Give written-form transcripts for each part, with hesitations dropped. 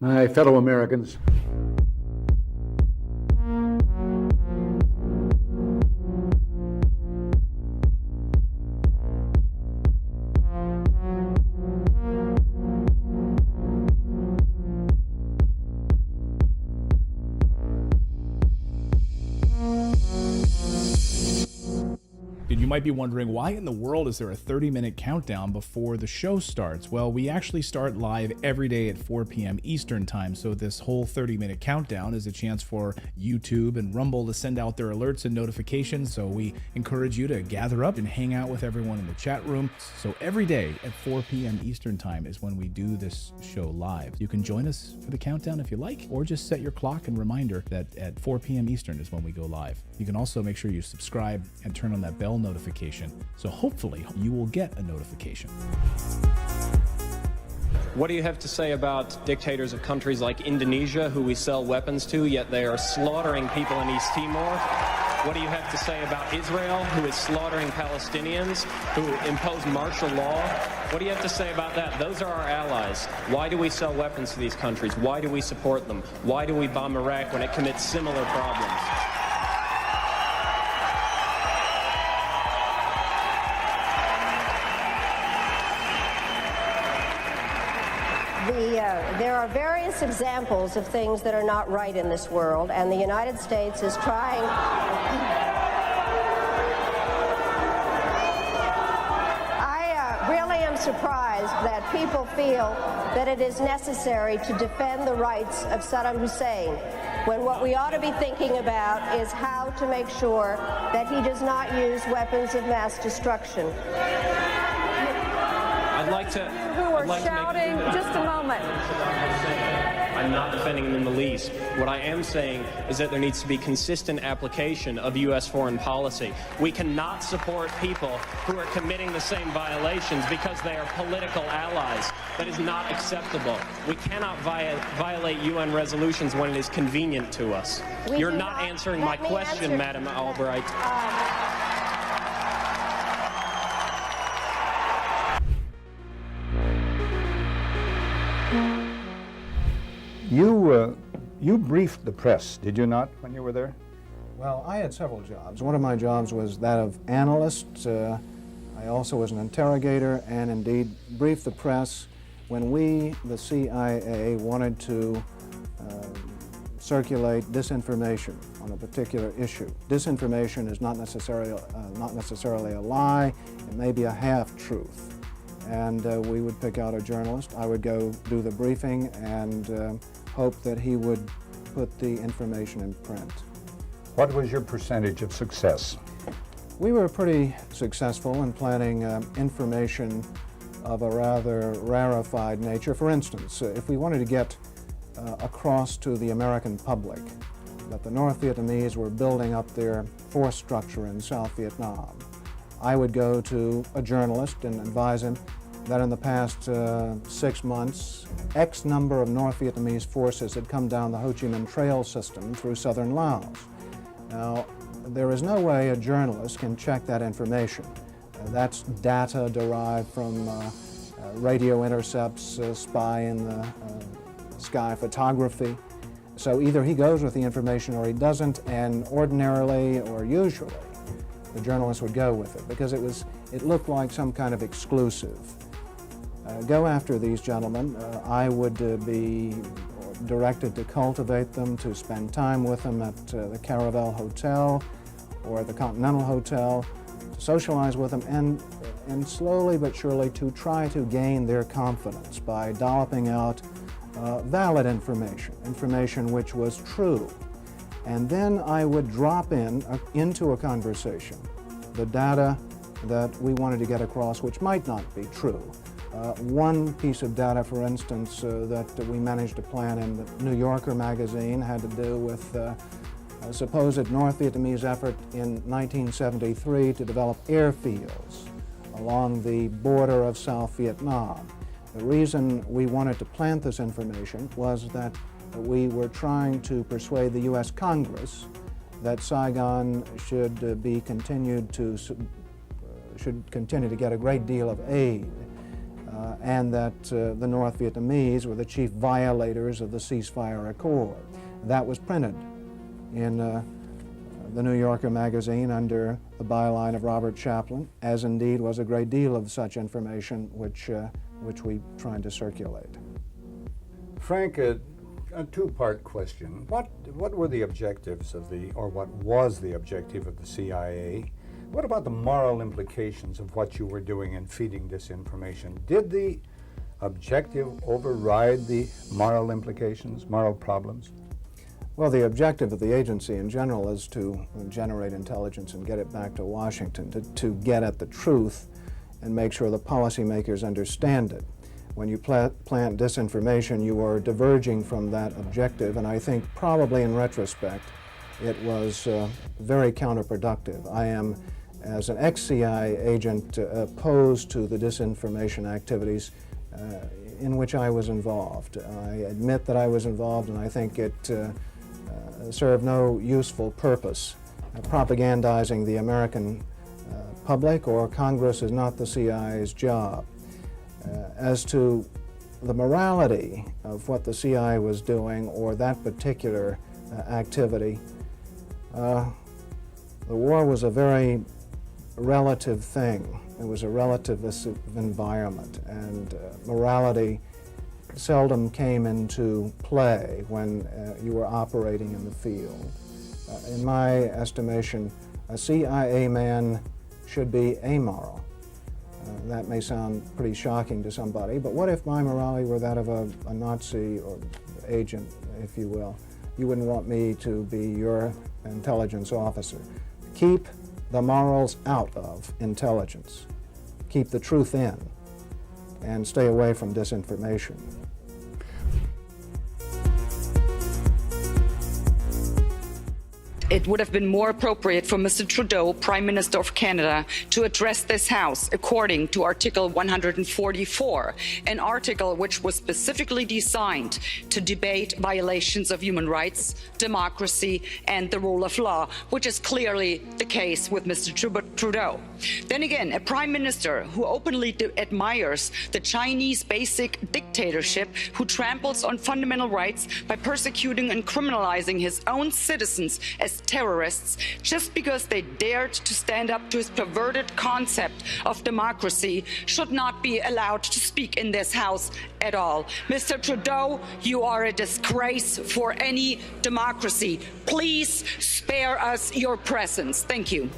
My fellow Americans, You might be wondering, why in the world is there a 30-minute countdown before the show starts? Well, we actually start live every day at 4 p.m. Eastern time, so this whole 30-minute countdown is a chance for YouTube and Rumble to send out their alerts and notifications, so we encourage you to gather up and hang out with everyone in the chat room. So every day at 4 p.m. Eastern time is when we do this show live. You can join us for the countdown if you like, or just set your clock and reminder that at 4 p.m. Eastern is when we go live. You can also make sure you subscribe and turn on that bell notification, so hopefully you will get a notification. What do you have to say about dictators of countries like Indonesia, who we sell weapons to, yet they are slaughtering people in East Timor? What do you have to say about Israel, who is slaughtering Palestinians, who impose martial law? What do you have to say about that? Those are our allies. Why do we sell weapons to these countries? Why do we support them? Why do we bomb Iraq when it commits similar problems? There are various examples of things that are not right in this world, and the United States is trying. I really am surprised that people feel that it is necessary to defend the rights of Saddam Hussein, when what we ought to be thinking about is how to make sure that he does not use weapons of mass destruction. I'd like to... Who are shouting? Just a moment. I'm not defending him in the least. What I am saying is that there needs to be consistent application of U.S. foreign policy. We cannot support people who are committing the same violations because they are political allies. That is not acceptable. We cannot violate UN resolutions when it is convenient to us. You're not answering my question, Madam Albright. You briefed the press, did you not, when you were there? Well, I had several jobs. One of my jobs was that of analyst. I also was an interrogator and indeed briefed the press when we, the CIA, wanted to circulate disinformation on a particular issue. Disinformation is not necessarily a lie. It may be a half-truth. And we would pick out a journalist. I would go do the briefing and hope that he would put the information in print. What was your percentage of success? We were pretty successful in planning information of a rather rarefied nature. For instance, if we wanted to get across to the American public that the North Vietnamese were building up their force structure in South Vietnam, I would go to a journalist and advise him that in the past 6 months, X number of North Vietnamese forces had come down the Ho Chi Minh Trail system through southern Laos. Now, there is no way a journalist can check that information. That's data derived from radio intercepts, spy in the sky photography. So either he goes with the information or he doesn't, and ordinarily or usually, the journalist would go with it because it looked like some kind of exclusive. Go after these gentlemen. I would be directed to cultivate them, to spend time with them at the Caravel Hotel or the Continental Hotel, to socialize with them, and slowly but surely to try to gain their confidence by dolloping out valid information which was true. And then I would drop into a conversation the data that we wanted to get across, which might not be true. One piece of data, for instance, that we managed to plant in the New Yorker magazine had to do with a supposed North Vietnamese effort in 1973 to develop airfields along the border of South Vietnam. The reason we wanted to plant this information was that we were trying to persuade the U.S. Congress that Saigon should continue to get a great deal of aid, and that the North Vietnamese were the chief violators of the ceasefire accord. That was printed in the New Yorker magazine under the byline of Robert Chaplin, as indeed was a great deal of such information which we tried to circulate. Frank, a two-part question. What were the objectives of or what was the objective of the CIA? What about the moral implications of what you were doing in feeding disinformation? Did the objective override the moral implications, moral problems? Well, the objective of the agency in general is to generate intelligence and get it back to Washington, to get at the truth and make sure the policymakers understand it. When you plant disinformation, you are diverging from that objective, and I think probably in retrospect, it was very counterproductive. I am, as an ex-CIA agent, opposed to the disinformation activities in which I was involved. I admit that I was involved, and I think it served no useful purpose. Propagandizing the American public or Congress is not the CIA's job. As to the morality of what the CIA was doing or that particular activity, the war was a very relative thing. It was a relativist environment, and morality seldom came into play when you were operating in the field. In my estimation, a CIA man should be amoral. That may sound pretty shocking to somebody, but what if my morality were that of a Nazi or agent, if you will? You wouldn't want me to be your intelligence officer. Keep the morals out of intelligence. Keep the truth in, and stay away from disinformation. It would have been more appropriate for Mr. Trudeau, Prime Minister of Canada, to address this House according to Article 144, an article which was specifically designed to debate violations of human rights, democracy, and the rule of law, which is clearly the case with Mr. Trudeau. Then again, a Prime Minister who openly admires the Chinese basic dictatorship, who tramples on fundamental rights by persecuting and criminalizing his own citizens as terrorists just because they dared to stand up to his perverted concept of democracy, should not be allowed to speak in this House at all. Mr. Trudeau, you are a disgrace for any democracy. Please spare us your presence. Thank you.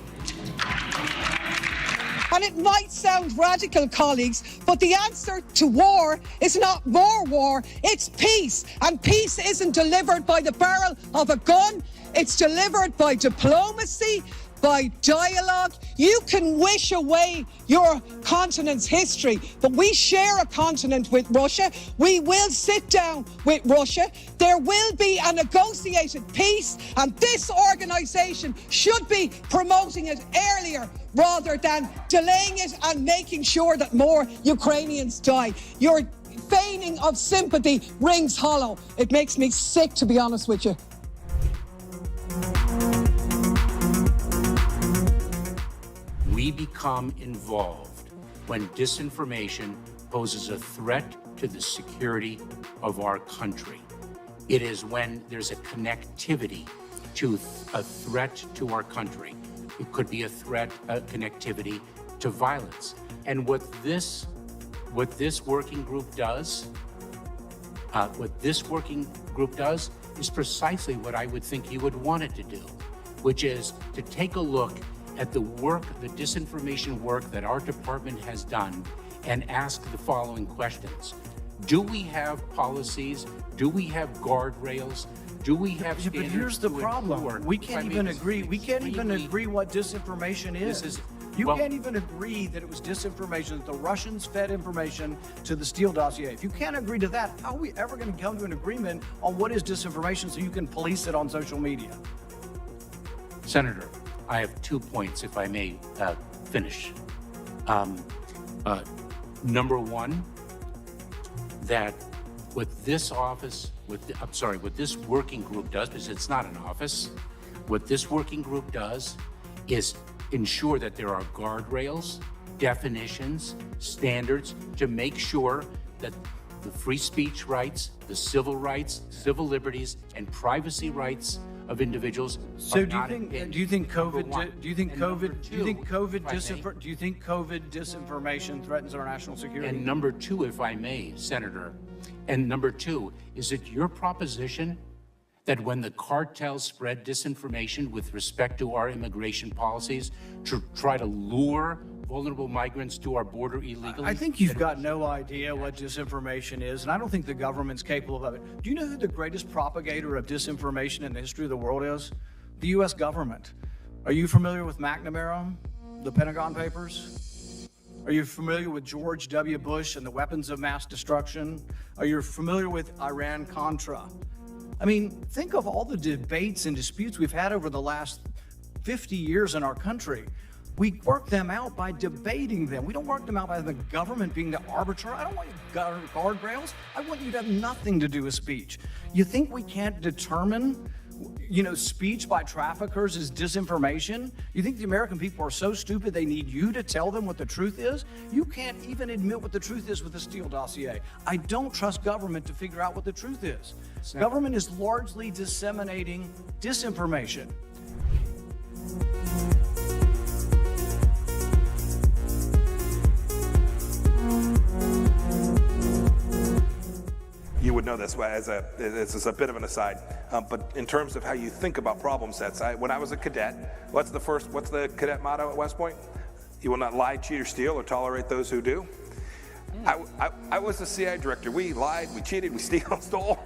And it might sound radical, colleagues, but the answer to war is not more war, it's peace. And peace isn't delivered by the barrel of a gun, it's delivered by diplomacy, by dialogue. You can wish away your continent's history, but we share a continent with Russia. We will sit down with Russia. There will be a negotiated peace, and this organisation should be promoting it earlier rather than delaying it and making sure that more Ukrainians die. Your feigning of sympathy rings hollow. It makes me sick, to be honest with you. We become involved when disinformation poses a threat to the security of our country. It is when there's a connectivity to a threat to our country. It could be a threat, a connectivity to violence. And what this working group does, is precisely what I would think you would want it to do, which is to take a look at the work, the disinformation work that our department has done, and ask the following questions. Do we have policies? Do we have guardrails? Do we have standards? But here's the problem. We can't even agree. We can't even agree what disinformation is. You can't even agree that it was disinformation, that the Russians fed information to the Steele dossier. If you can't agree to that, how are we ever going to come to an agreement on what is disinformation so you can police it on social media? Senator, I have 2 points, if I may finish. Number one, that what this office, what this working group does, because it's not an office, what this working group does is ensure that there are guardrails, definitions, standards to make sure that the free speech rights, the civil rights, civil liberties, and privacy rights of individuals. So do you think COVID disinformation threatens our national security? And number two, if I may, Senator, and number two, is it your proposition that when the cartels spread disinformation with respect to our immigration policies to try to lure vulnerable migrants to our border illegally? I think you've got no idea what disinformation is, and I don't think the government's capable of it. Do you know who the greatest propagator of disinformation in the history of the world is? The U.S. government. Are you familiar with McNamara, the Pentagon Papers? Are you familiar with George W. Bush and the weapons of mass destruction? Are you familiar with Iran-Contra? I mean, think of all the debates and disputes we've had over the last 50 years in our country. We work them out by debating them. We don't work them out by the government being the arbiter. I don't want guardrails. I want you to have nothing to do with speech. You think we can't determine, speech by traffickers is disinformation? You think the American people are so stupid they need you to tell them what the truth is? You can't even admit what the truth is with the Steele dossier. I don't trust government to figure out what the truth is. Government is largely disseminating disinformation. You would know this as a bit of an aside, but in terms of how you think about problem sets, when I was a cadet, what's the cadet motto at West Point? You will not lie, cheat, or steal, or tolerate those who do. I was the CIA director. We lied, we cheated, we stole.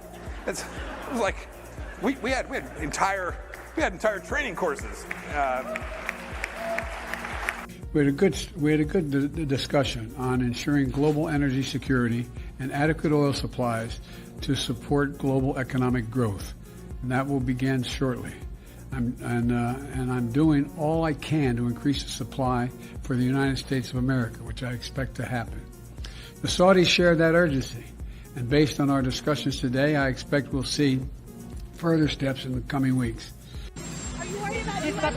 It was like we had entire training courses. We had a good discussion on ensuring global energy security and adequate oil supplies to support global economic growth, and that will begin shortly. I'm doing all I can to increase the supply for the United States of America, which I expect to happen. The Saudis share that urgency, and based on our discussions today, I expect we'll see further steps in the coming weeks. Are you worried about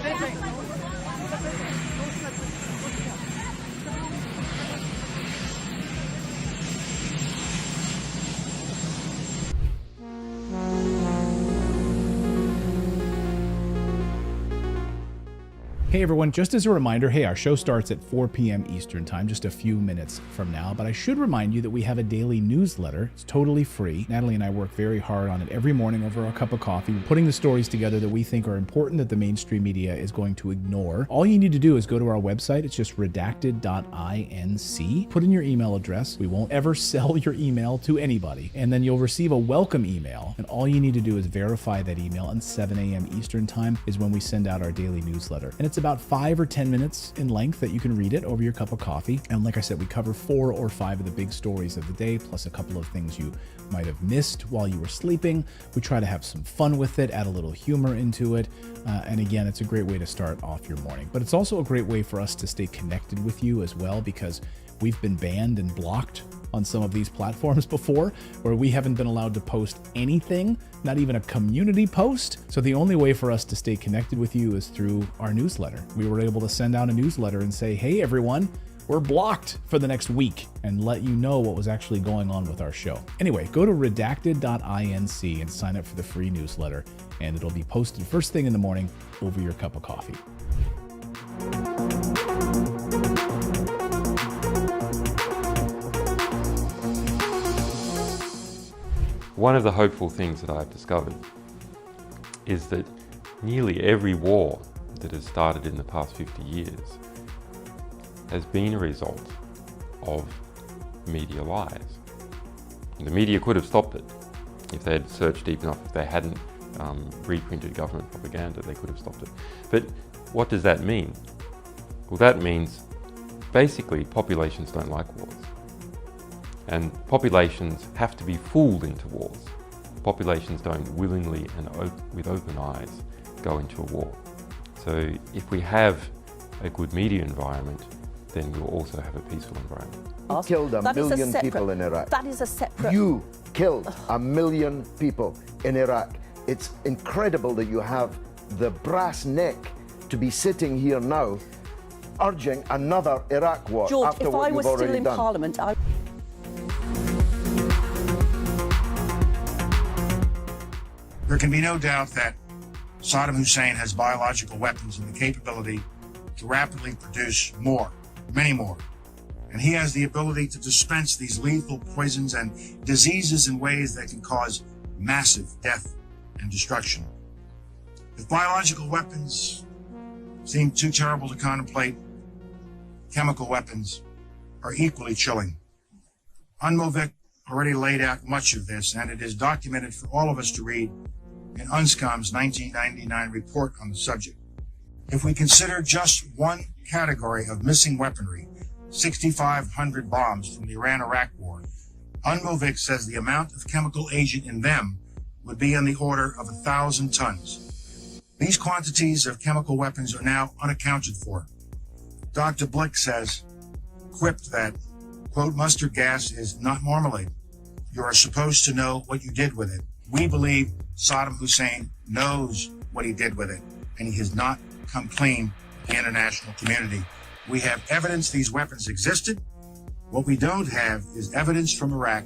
Hey everyone, just as a reminder, our show starts at 4 p.m. Eastern Time, just a few minutes from now, but I should remind you that we have a daily newsletter. It's totally free. Natalie and I work very hard on it every morning over a cup of coffee, putting the stories together that we think are important that the mainstream media is going to ignore. All you need to do is go to our website. It's just redacted.inc. Put in your email address. We won't ever sell your email to anybody. And then you'll receive a welcome email. And all you need to do is verify that email, and 7 a.m. Eastern Time is when we send out our daily newsletter. And it's about 5 or 10 minutes in length that you can read it over your cup of coffee. And like I said, we cover 4 or 5 of the big stories of the day, plus a couple of things you might have missed while you were sleeping. We try to have some fun with it, add a little humor into it. And again, it's a great way to start off your morning. But it's also a great way for us to stay connected with you as well, because we've been banned and blocked on some of these platforms before, where we haven't been allowed to post anything, not even a community post. So the only way for us to stay connected with you is through our newsletter. We were able to send out a newsletter and say, hey everyone, we're blocked for the next week, and let you know what was actually going on with our show. Anyway, go to redacted.inc and sign up for the free newsletter, and it'll be posted first thing in the morning over your cup of coffee. One of the hopeful things that I've discovered is that nearly every war that has started in the past 50 years has been a result of media lies. The media could have stopped it if they had searched deep enough. If they hadn't reprinted government propaganda, they could have stopped it. But what does that mean? Well, that means basically populations don't like wars. And populations have to be fooled into wars. Populations don't willingly and with open eyes go into a war. So if we have a good media environment, then we'll also have a peaceful environment. You killed a million people in Iraq. That is a separate... You killed a million people in Iraq. It's incredible that you have the brass neck to be sitting here now urging another Iraq war. George, after if what I you've was already still in done. Parliament, There can be no doubt that Saddam Hussein has biological weapons and the capability to rapidly produce more, many more. And he has the ability to dispense these lethal poisons and diseases in ways that can cause massive death and destruction. If biological weapons seem too terrible to contemplate, chemical weapons are equally chilling. UNMOVIC already laid out much of this, and it is documented for all of us to read in UNSCOM's 1999 report on the subject. If we consider just one category of missing weaponry, 6,500 bombs from the Iran-Iraq war, UNMOVIC says the amount of chemical agent in them would be in the order of 1,000 tons. These quantities of chemical weapons are now unaccounted for. Dr. Blick says, quipped that, quote, mustard gas is not marmalade. You are supposed to know what you did with it. We believe Saddam Hussein knows what he did with it, and he has not come clean with the international community. We have evidence these weapons existed. What we don't have is evidence from Iraq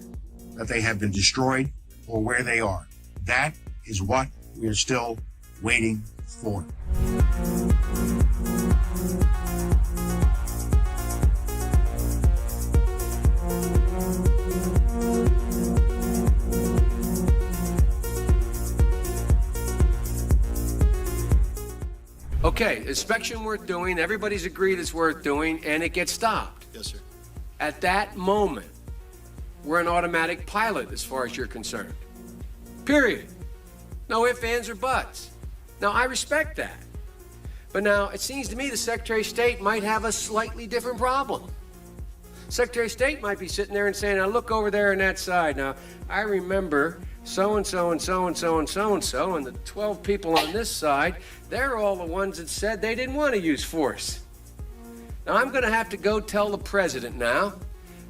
that they have been destroyed or where they are. That is what we are still waiting for. Okay, inspection worth doing, everybody's agreed it's worth doing, and it gets stopped. Yes, sir. At that moment, we're an automatic pilot as far as you're concerned. Period. No ifs, ands, or buts. Now, I respect that. But now, it seems to me the Secretary of State might have a slightly different problem. Secretary of State might be sitting there and saying, now look over there on that side. Now, I remember so-and-so and so-and-so and so-and-so, and the 12 people on this side, they're all the ones that said they didn't want to use force. Now, I'm going to have to go tell the president now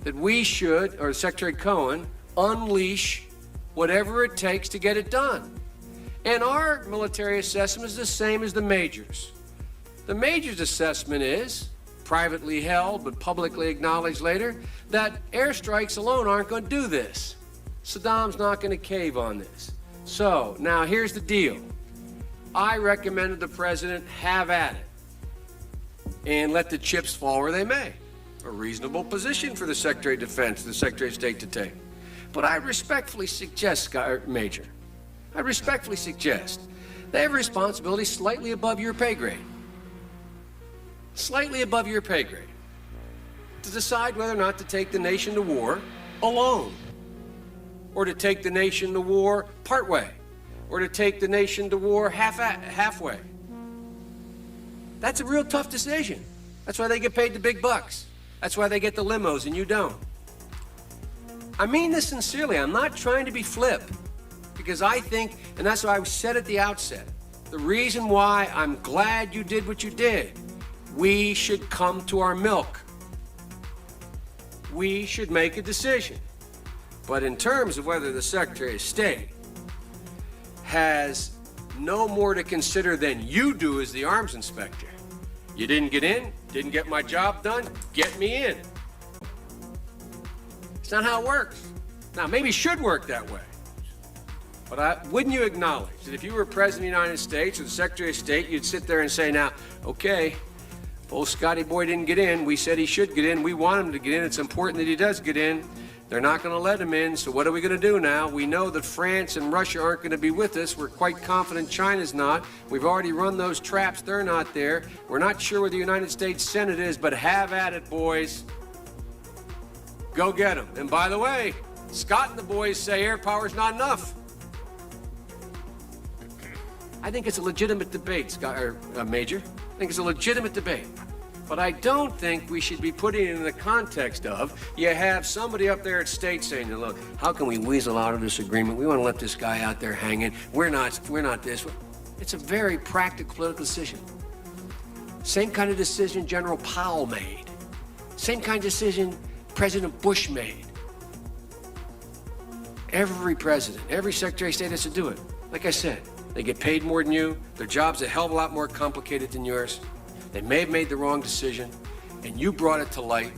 that we should, or Secretary Cohen, unleash whatever it takes to get it done. And our military assessment is the same as the majors. The majors' assessment is, privately held but publicly acknowledged later, that airstrikes alone aren't going to do this. Saddam's not going to cave on this. So, now here's the deal. I recommended the president have at it and let the chips fall where they may. A reasonable position for the Secretary of Defense, the Secretary of State to take. But I respectfully suggest, Major, I respectfully suggest they have a responsibility slightly above your pay grade. Slightly above your pay grade. To decide whether or not to take the nation to war alone, or to take the nation to war partway, or to take the nation to war halfway. That's a real tough decision. That's why they get paid the big bucks. That's why they get the limos and you don't. I mean this sincerely. I'm not trying to be flip, because I think, and that's why I said at the outset, the reason why I'm glad you did what you did, we should come to our milk. We should make a decision. But in terms of whether the Secretary of State has no more to consider than you do as the arms inspector, you didn't get in, didn't get my job done, get me in. It's not how it works. Now, maybe it should work that way. But wouldn't you acknowledge that if you were President of the United States or the Secretary of State, you'd sit there and say, now, okay, old Scotty boy didn't get in. We said he should get in. We want him to get in. It's important that he does get in. They're not going to let him in, so what are we going to do now? We know that France and Russia aren't going to be with us. We're quite confident China's not. We've already run those traps. They're not there. We're not sure where the United States Senate is, but have at it, boys. Go get them. And by the way, Scott and the boys say air power's not enough. I think it's a legitimate debate, Scott, Major. I think it's a legitimate debate. But I don't think we should be putting it in the context of, you have somebody up there at state saying, look, how can we weasel out of this agreement? We want to let this guy out there hanging. We're not this. It's a very practical political decision. Same kind of decision General Powell made. Same kind of decision President Bush made. Every president, every Secretary of State has to do it. Like I said, they get paid more than you. Their job's a hell of a lot more complicated than yours. They may have made the wrong decision, and you brought it to light.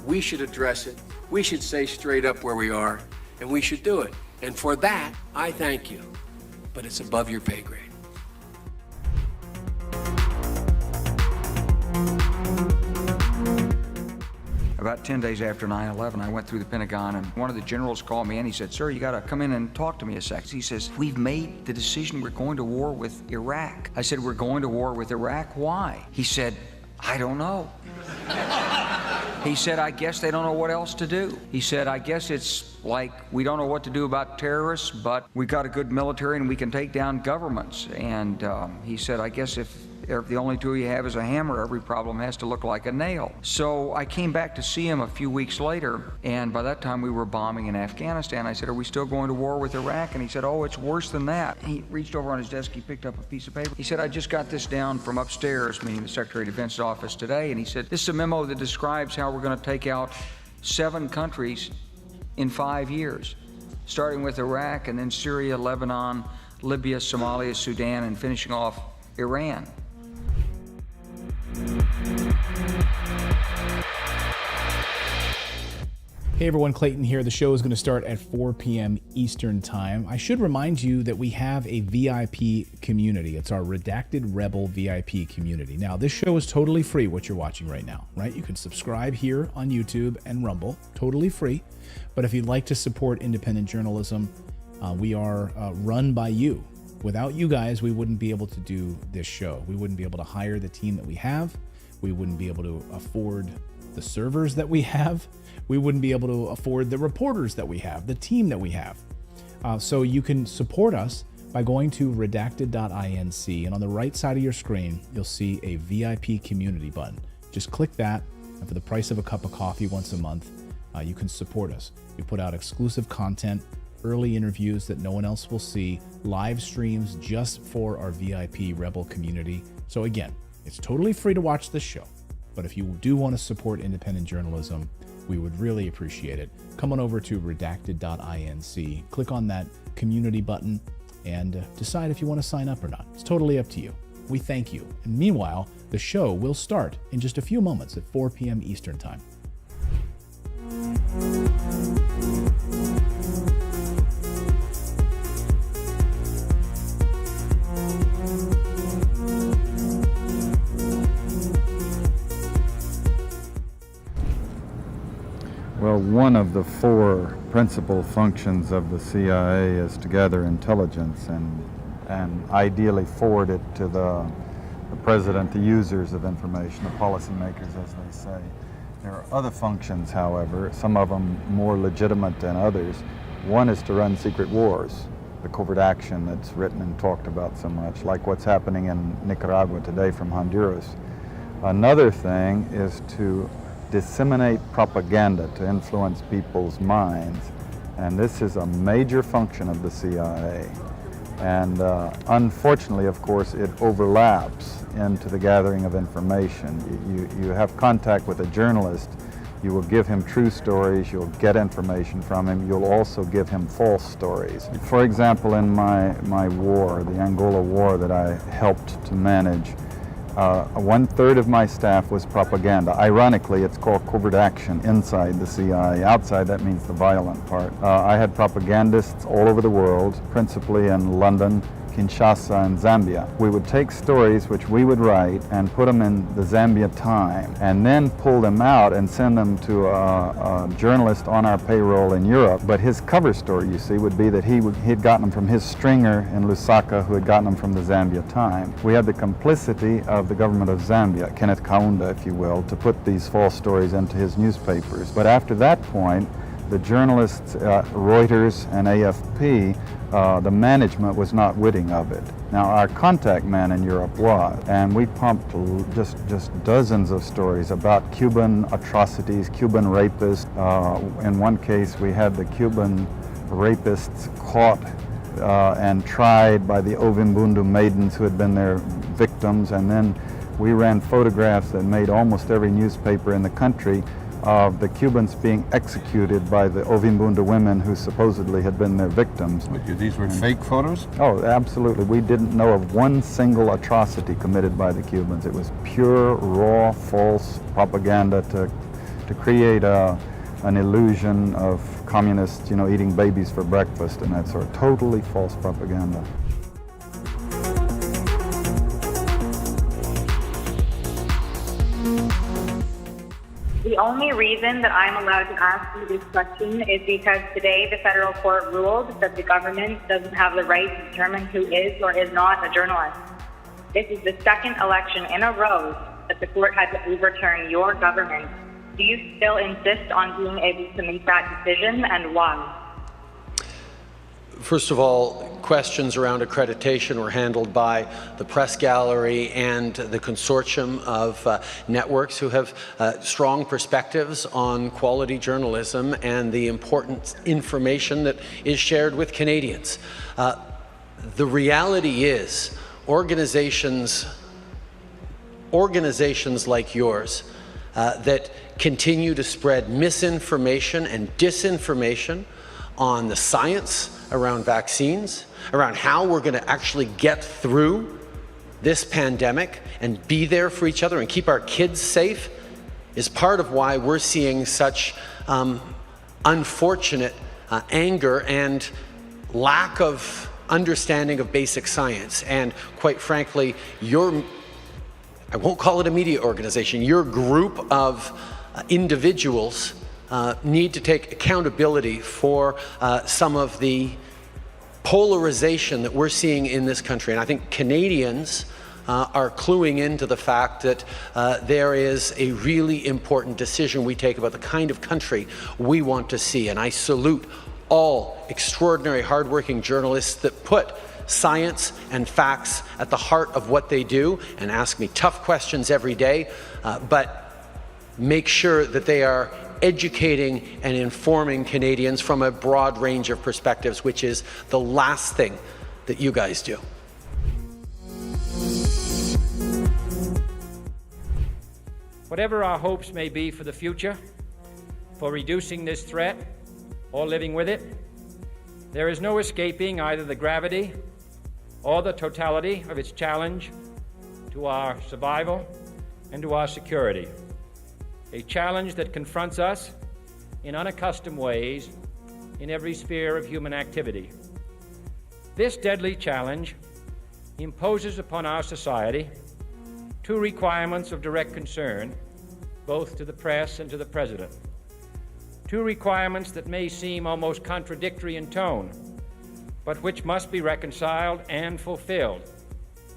We should address it. We should say straight up where we are, and we should do it. And for that, I thank you. But it's above your pay grade. About 10 days after 9/11, I went through the Pentagon, and one of the generals called me, and he said, sir, you got to come in and talk to me a sec. He says, we've made the decision we're going to war with Iraq. I said, we're going to war with Iraq? Why? He said, I don't know. He said, I guess they don't know what else to do. He said, I guess it's like we don't know what to do about terrorists, but we got a good military and we can take down governments. And he said, I guess if the only tool you have is a hammer, every problem has to look like a nail. So I came back to see him a few weeks later, and by that time we were bombing in Afghanistan. I said, are we still going to war with Iraq? And he said, oh, it's worse than that. He reached over on his desk, he picked up a piece of paper. He said, I just got this down from upstairs, meaning the Secretary of Defense's office today, and he said, this is a memo that describes how we're going to take out 7 countries in 5 years, starting with Iraq and then Syria, Lebanon, Libya, Somalia, Sudan, and finishing off Iran. Hey everyone, Clayton here. The show is going to start at 4 p.m. Eastern Time. I should remind you that we have a VIP community. It's our Redacted Rebel VIP community. Now, this show is totally free, what you're watching right now, right? You can subscribe here on YouTube and Rumble, totally free. But if you'd like to support independent journalism, we are run by you. Without you guys, we wouldn't be able to do this show. We wouldn't be able to hire the team that we have. We wouldn't be able to afford the servers that we have. We wouldn't be able to afford the reporters that we have, the team that we have. So you can support us by going to redacted.inc, and on the right side of your screen, you'll see a VIP community button. Just click that, and for the price of a cup of coffee once a month, you can support us. We put out exclusive content, early interviews that no one else will see, live streams just for our VIP Rebel community. So again, it's totally free to watch this show, but if you do want to support independent journalism, we would really appreciate it. Come on over to redacted.inc, click on that community button, and decide if you want to sign up or not. It's totally up to you. We thank you. And meanwhile, the show will start in just a few moments at 4 p.m. Eastern Time. Well, one of the 4 principal functions of the CIA is to gather intelligence and ideally forward it to the president, the users of information, the policymakers, as they say. There are other functions, however, some of them more legitimate than others. One is to run secret wars, the covert action that's written and talked about so much, like what's happening in Nicaragua today from Honduras. Another thing is to disseminate propaganda to influence people's minds, and this is a major function of the CIA. And unfortunately, of course, it overlaps into the gathering of information. You have contact with a journalist, you will give him true stories, you'll get information from him, you'll also give him false stories. For example, in my war, the Angola war that I helped to manage, 1/3 of my staff was propaganda. Ironically, it's called covert action inside the CIA. Outside, that means the violent part. I had propagandists all over the world, principally in London, Kinshasa, and Zambia. We would take stories which we would write and put them in the Zambia Time, and then pull them out and send them to a journalist on our payroll in Europe. But his cover story, you see, would be that he'd gotten them from his stringer in Lusaka, who had gotten them from the Zambia Time. We had the complicity of the government of Zambia, Kenneth Kaunda, if you will, to put these false stories into his newspapers. But after that point, the journalists, Reuters and AFP, the management was not witting of it. Now, our contact man in Europe was, and we pumped just dozens of stories about Cuban atrocities, Cuban rapists. In one case, we had the Cuban rapists caught and tried by the Ovimbundu maidens who had been their victims, and then we ran photographs that made almost every newspaper in the country of the Cubans being executed by the Ovimbundu women who supposedly had been their victims. These were fake photos? Oh, absolutely. We didn't know of one single atrocity committed by the Cubans. It was pure, raw, false propaganda to create an illusion of communists, eating babies for breakfast and that sort of totally false propaganda. The only reason that I'm allowed to ask you this question is because today the federal court ruled that the government doesn't have the right to determine who is or is not a journalist. This is the second election in a row that the court had to overturn your government. Do you still insist on being able to make that decision, and why? First of all, questions around accreditation were handled by the press gallery and the consortium of networks who have strong perspectives on quality journalism and the important information that is shared with Canadians. The reality is organizations like yours that continue to spread misinformation and disinformation on the science around vaccines, around how we're going to actually get through this pandemic and be there for each other and keep our kids safe, is part of why we're seeing such unfortunate anger and lack of understanding of basic science. And quite frankly, I won't call it a media organization, your group of individuals need to take accountability for some of the polarization that we're seeing in this country. And I think Canadians are cluing into the fact that there is a really important decision we take about the kind of country we want to see. And I salute all extraordinary, hardworking journalists that put science and facts at the heart of what they do and ask me tough questions every day, but make sure that they are educating and informing Canadians from a broad range of perspectives, which is the last thing that you guys do. Whatever our hopes may be for the future, for reducing this threat or living with it, there is no escaping either the gravity or the totality of its challenge to our survival and to our security. A challenge that confronts us in unaccustomed ways in every sphere of human activity. This deadly challenge imposes upon our society two requirements of direct concern, both to the press and to the President. Two requirements that may seem almost contradictory in tone, but which must be reconciled and fulfilled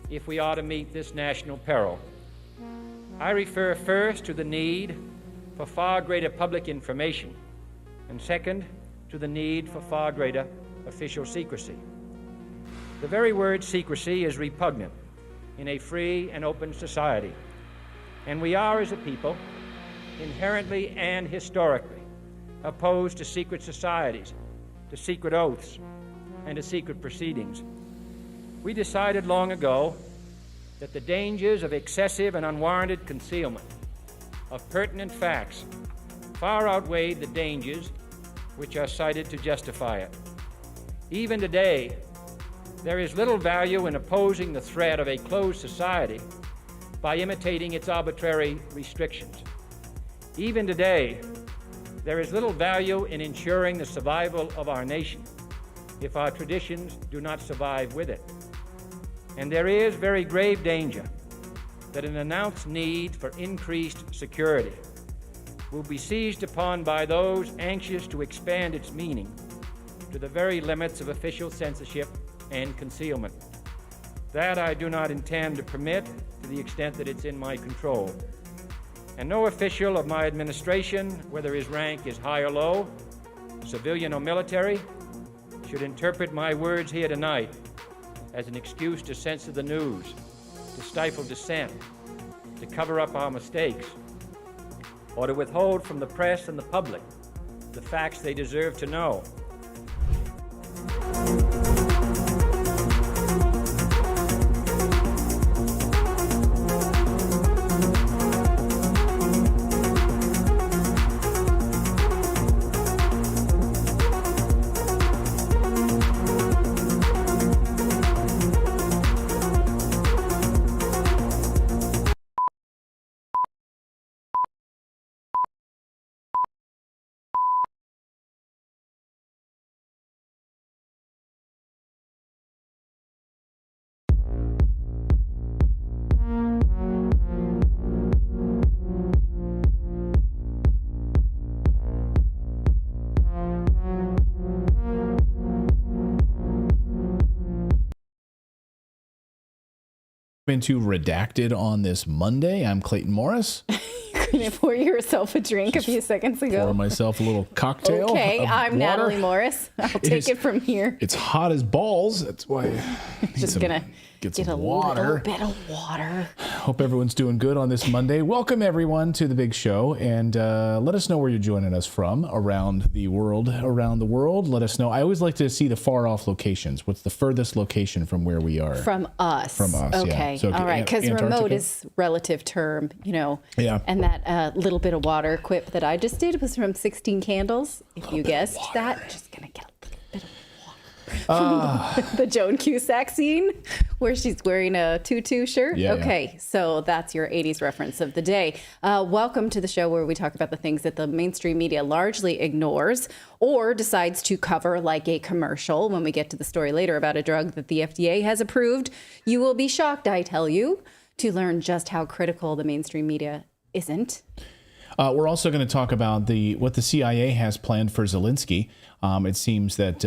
if we are to meet this national peril. I refer first to the need for far greater public information, and second, to the need for far greater official secrecy. The very word secrecy is repugnant in a free and open society, and we are, as a people, inherently and historically opposed to secret societies, to secret oaths, and to secret proceedings. We decided long ago that the dangers of excessive and unwarranted concealment of pertinent facts far outweighed the dangers which are cited to justify it. Even today, there is little value in opposing the threat of a closed society by imitating its arbitrary restrictions. Even today, there is little value in ensuring the survival of our nation if our traditions do not survive with it. And there is very grave danger that an announced need for increased security will be seized upon by those anxious to expand its meaning to the very limits of official censorship and concealment. That I do not intend to permit to the extent that it's in my control. And no official of my administration, whether his rank is high or low, civilian or military, should interpret my words here tonight as an excuse to censor the news, to stifle dissent, to cover up our mistakes, or to withhold from the press and the public the facts they deserve to know. Into Redacted on this Monday. I'm Clayton Morris. Couldn't pour yourself a drink a few seconds ago. Pour myself a little cocktail. Okay, of I'm water. Natalie Morris. I'll take it from here. It's hot as balls. That's why I need Just gonna get a some water. little bit of water. Hope everyone's doing good on this Monday. Welcome everyone to the big show, and let us know where you're joining us from around the world. Let us know. I always like to see the far off locations. What's the furthest location from where we are? From us. From us. Okay. Yeah. So, all right. Because remote Antarctica? is relative term, you know. Yeah. And that little bit of water quip that I just did was from 16 Candles. If you guessed that, just gonna get a little bit of water. The Joan Cusack scene where she's wearing a tutu shirt. Yeah, okay, so that's your 80s reference of the day. Welcome to the show where we talk about the things that the mainstream media largely ignores or decides to cover, like a commercial. When we get to the story later about a drug that the FDA has approved, you will be shocked, I tell you, to learn just how critical the mainstream media isn't. We're also going to talk about what the CIA has planned for Zelensky. It seems that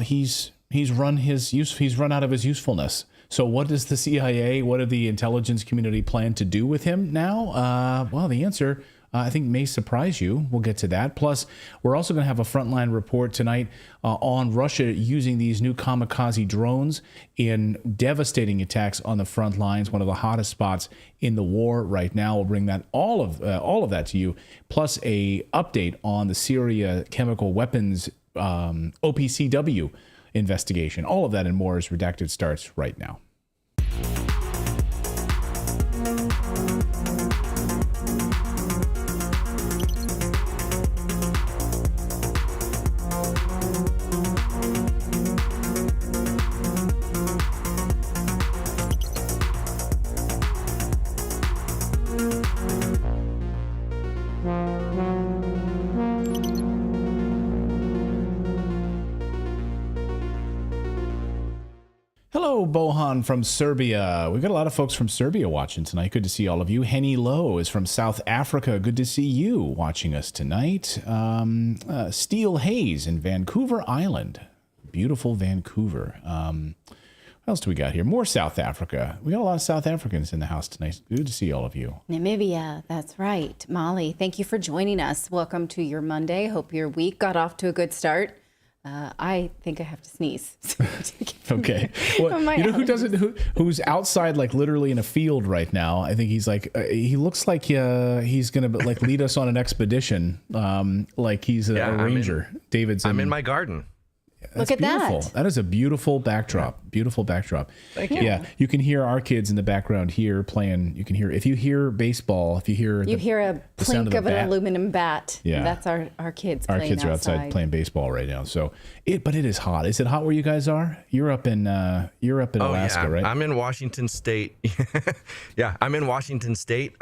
he's run out of his usefulness. So what does the CIA, what did the intelligence community plan to do with him now? Well, the answer I think may surprise you. We'll get to that. Plus, we're also going to have a frontline report tonight on Russia using these new kamikaze drones in devastating attacks on the front lines, one of the hottest spots in the war right now. We'll bring that all of that to you, plus a update on the Syria chemical weapons OPCW investigation. All of that and more as Redacted starts right now. Hello, Bohan from Serbia. We've got a lot of folks from Serbia watching tonight. Good to see all of you. Henny Lowe is from South Africa. Good to see you watching us tonight. Steele Hayes in Vancouver Island. Beautiful Vancouver. What else do we got here? More South Africa. We got a lot of South Africans in the house tonight. Good to see all of you. Namibia, that's right. Molly, thank you for joining us. Welcome to your Monday. Hope your week got off to a good start. I think I have to sneeze. Okay. Well, you know who's outside, like literally in a field right now? I think he's like, he looks like he's going to like lead us on an expedition. Like he's a ranger. I'm in my garden. Look at beautiful. that. That is a beautiful backdrop. Beautiful backdrop. Thank you. Yeah, you can hear our kids in the background here playing. You can hear, if you hear baseball, if you hear a clink of an aluminum bat. Yeah. That's our kids Our playing kids are outside playing baseball right now. So but it is hot. Is it hot where you guys are? You're up in Alaska, right? I'm in Washington State. Yeah, I'm in Washington State,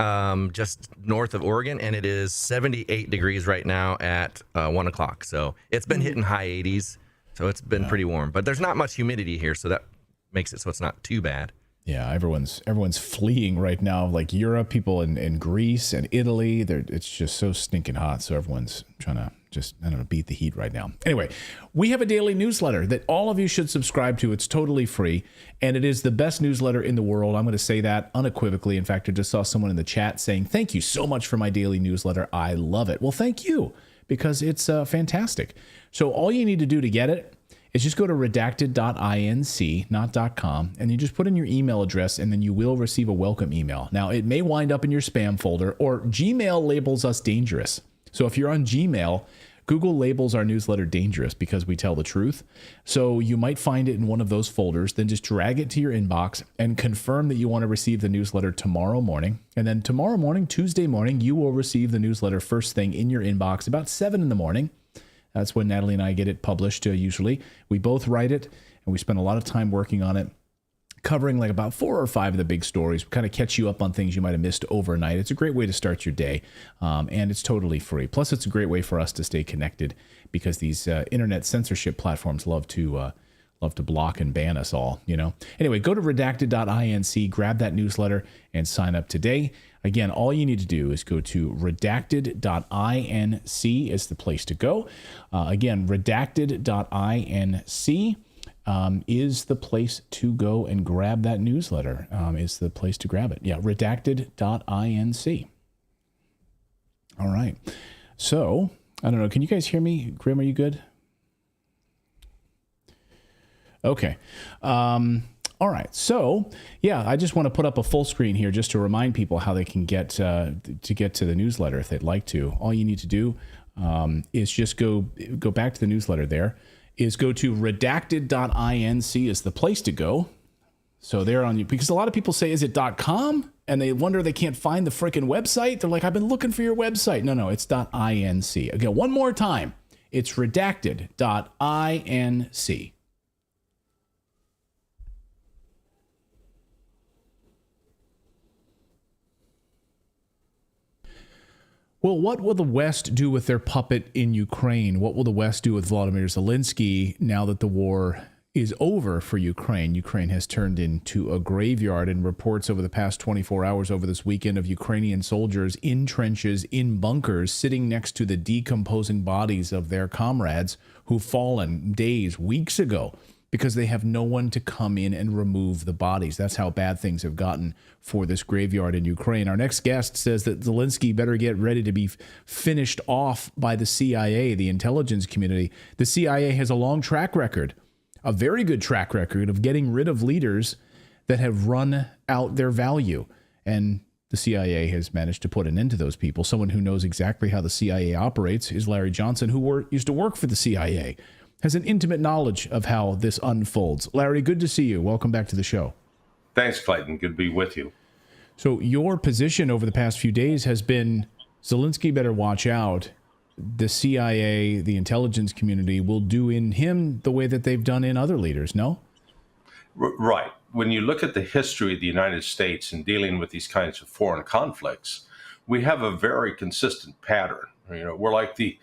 just north of Oregon, and it is 78 degrees right now at 1 o'clock. So it's been hitting high 80s. So it's been pretty warm, but there's not much humidity here, so that makes it so it's not too bad. Yeah, everyone's fleeing right now, like Europe, people in Greece and Italy. It's just so stinking hot, so everyone's trying to just, I don't know, beat the heat right now. Anyway, we have a daily newsletter that all of you should subscribe to. It's totally free, and it is the best newsletter in the world. I'm going to say that unequivocally. In fact, I just saw someone in the chat saying, thank you so much for my daily newsletter. I love it. Well, thank you, because it's fantastic. So all you need to do to get it is just go to redacted.inc, not .com, and you just put in your email address, and then you will receive a welcome email. Now, it may wind up in your spam folder, or Gmail labels us dangerous. So if you're on Gmail, Google labels our newsletter dangerous because we tell the truth. So you might find it in one of those folders, then just drag it to your inbox and confirm that you want to receive the newsletter tomorrow morning. And then tomorrow morning, Tuesday morning, you will receive the newsletter first thing in your inbox about 7 in the morning. That's when Natalie and I get it published usually. We both write it, and we spend a lot of time working on it, covering like about 4 or 5 of the big stories, kind of catch you up on things you might have missed overnight. It's a great way to start your day, and it's totally free. Plus, it's a great way for us to stay connected because these internet censorship platforms love to block and ban us all, you know. Anyway, go to redacted.inc, grab that newsletter, and sign up today. Again, all you need to do is go to redacted.inc is the place to go. Again, redacted.inc. Is the place to go and grab that newsletter, is the place to grab it. Yeah, redacted.inc. All right. So, I don't know. Can you guys hear me? Grim, are you good? Okay. All right. So, yeah, I just want to put up a full screen here just to remind people how they can get to the newsletter if they'd like to. All you need to do is just go back to the newsletter there. Is go to redacted.inc is the place to go. So they're on you, because a lot of people say, is it .com? And they wonder they can't find the freaking website. They're like, I've been looking for your website. No, it's .inc. Again, one more time. It's redacted.inc. Well, what will the West do with their puppet in Ukraine? What will the West do with Vladimir Zelensky now that the war is over for Ukraine? Ukraine has turned into a graveyard, and reports over the past 24 hours over this weekend of Ukrainian soldiers in trenches, in bunkers, sitting next to the decomposing bodies of their comrades who've fallen days, weeks ago, because they have no one to come in and remove the bodies. That's how bad things have gotten for this graveyard in Ukraine. Our next guest says that Zelensky better get ready to be finished off by the CIA, the intelligence community. The CIA has a long track record, a very good track record of getting rid of leaders that have run out their value. And the CIA has managed to put an end to those people. Someone who knows exactly how the CIA operates is Larry Johnson, who used to work for the CIA. Has an intimate knowledge of how this unfolds. Larry, good to see you. Welcome back to the show. Thanks, Clayton. Good to be with you. So your position over the past few days has been Zelensky better watch out. The CIA, the intelligence community, will do in him the way that they've done in other leaders, no? Right. When you look at the history of the United States in dealing with these kinds of foreign conflicts, we have a very consistent pattern. You know, we're like the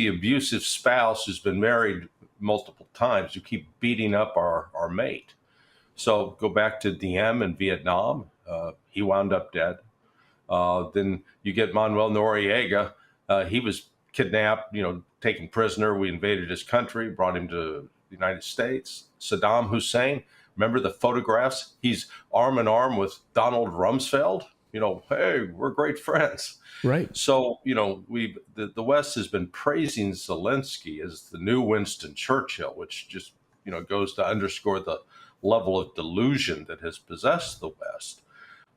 abusive spouse who's been married multiple times who keep beating up our mate. So go back to Diem in Vietnam. He wound up dead. Then you get Manuel Noriega. He was kidnapped, taken prisoner. We invaded his country, brought him to the United States. Saddam Hussein, remember the photographs? He's arm in arm with Donald Rumsfeld. Hey, we're great friends. Right. So, the West has been praising Zelensky as the new Winston Churchill, which just, goes to underscore the level of delusion that has possessed the West.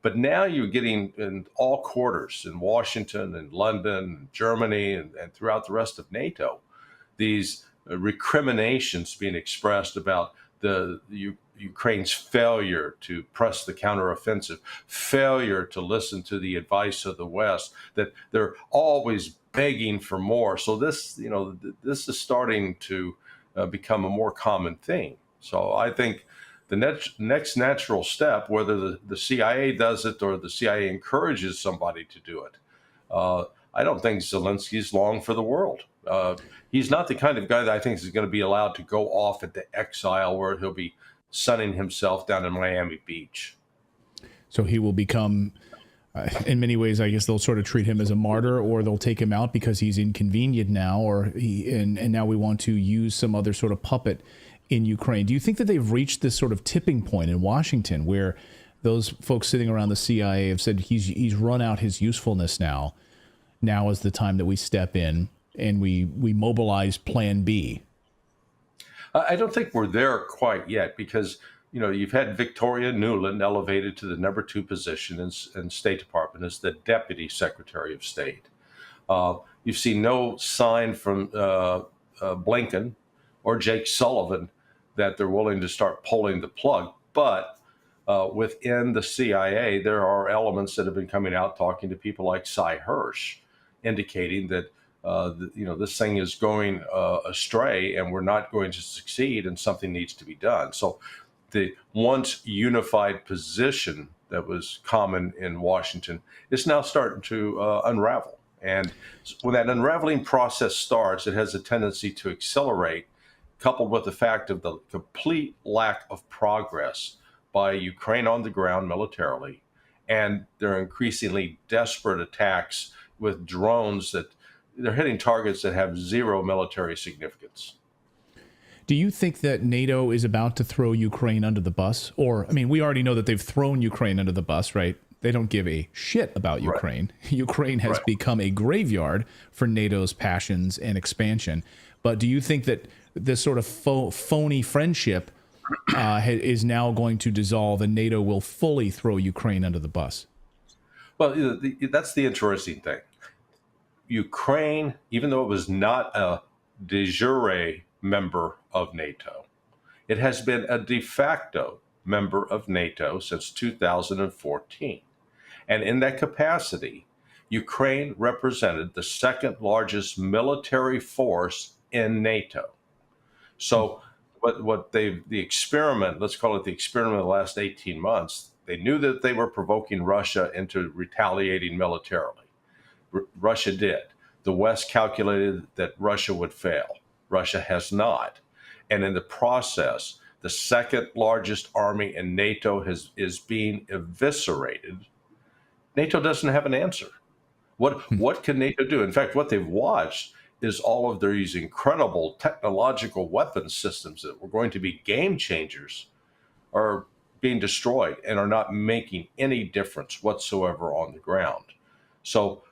But now you're getting in all quarters, in Washington and London, and Germany, and throughout the rest of NATO, these recriminations being expressed about Ukraine's failure to press the counteroffensive, failure to listen to the advice of the West, that they're always begging for more. So this is starting to become a more common thing. So I think the next natural step, whether the CIA does it or the CIA encourages somebody to do it, I don't think Zelensky's long for the world. He's not the kind of guy that I think is going to be allowed to go off into exile where he'll be sunning himself down in Miami Beach. So he will become, in many ways, I guess they'll sort of treat him as a martyr, or they'll take him out because he's inconvenient now, and now we want to use some other sort of puppet in Ukraine. Do you think that they've reached this sort of tipping point in Washington where those folks sitting around the CIA have said he's run out his usefulness now? Now is the time that we step in and we mobilize Plan B. I don't think we're there quite yet because, you've had Victoria Nuland elevated to the #2 position in State Department as the Deputy Secretary of State. You've seen no sign from Blinken or Jake Sullivan that they're willing to start pulling the plug. But within the CIA, there are elements that have been coming out talking to people like Cy Hirsch, indicating that this thing is going astray and we're not going to succeed and something needs to be done. So the once unified position that was common in Washington is now starting to unravel. And when that unraveling process starts, it has a tendency to accelerate, coupled with the fact of the complete lack of progress by Ukraine on the ground militarily, and their increasingly desperate attacks with drones that they're hitting targets that have zero military significance. Do you think that NATO is about to throw Ukraine under the bus? Or, I mean, we already know that they've thrown Ukraine under the bus, right? They don't give a shit about Ukraine. Right. Ukraine has become a graveyard for NATO's passions and expansion. But do you think that this sort of phony friendship is now going to dissolve and NATO will fully throw Ukraine under the bus? Well, that's the interesting thing. Ukraine, even though it was not a de jure member of NATO, it has been a de facto member of NATO since 2014. And in that capacity, Ukraine represented the second largest military force in NATO. So the experiment, let's call it the experiment of the last 18 months, they knew that they were provoking Russia into retaliating militarily. Russia did. The West calculated that Russia would fail. Russia has not. And in the process, the second largest army in NATO is being eviscerated. NATO doesn't have an answer. What can NATO do? In fact, what they've watched is all of these incredible technological weapons systems that were going to be game changers are being destroyed and are not making any difference whatsoever on the ground. So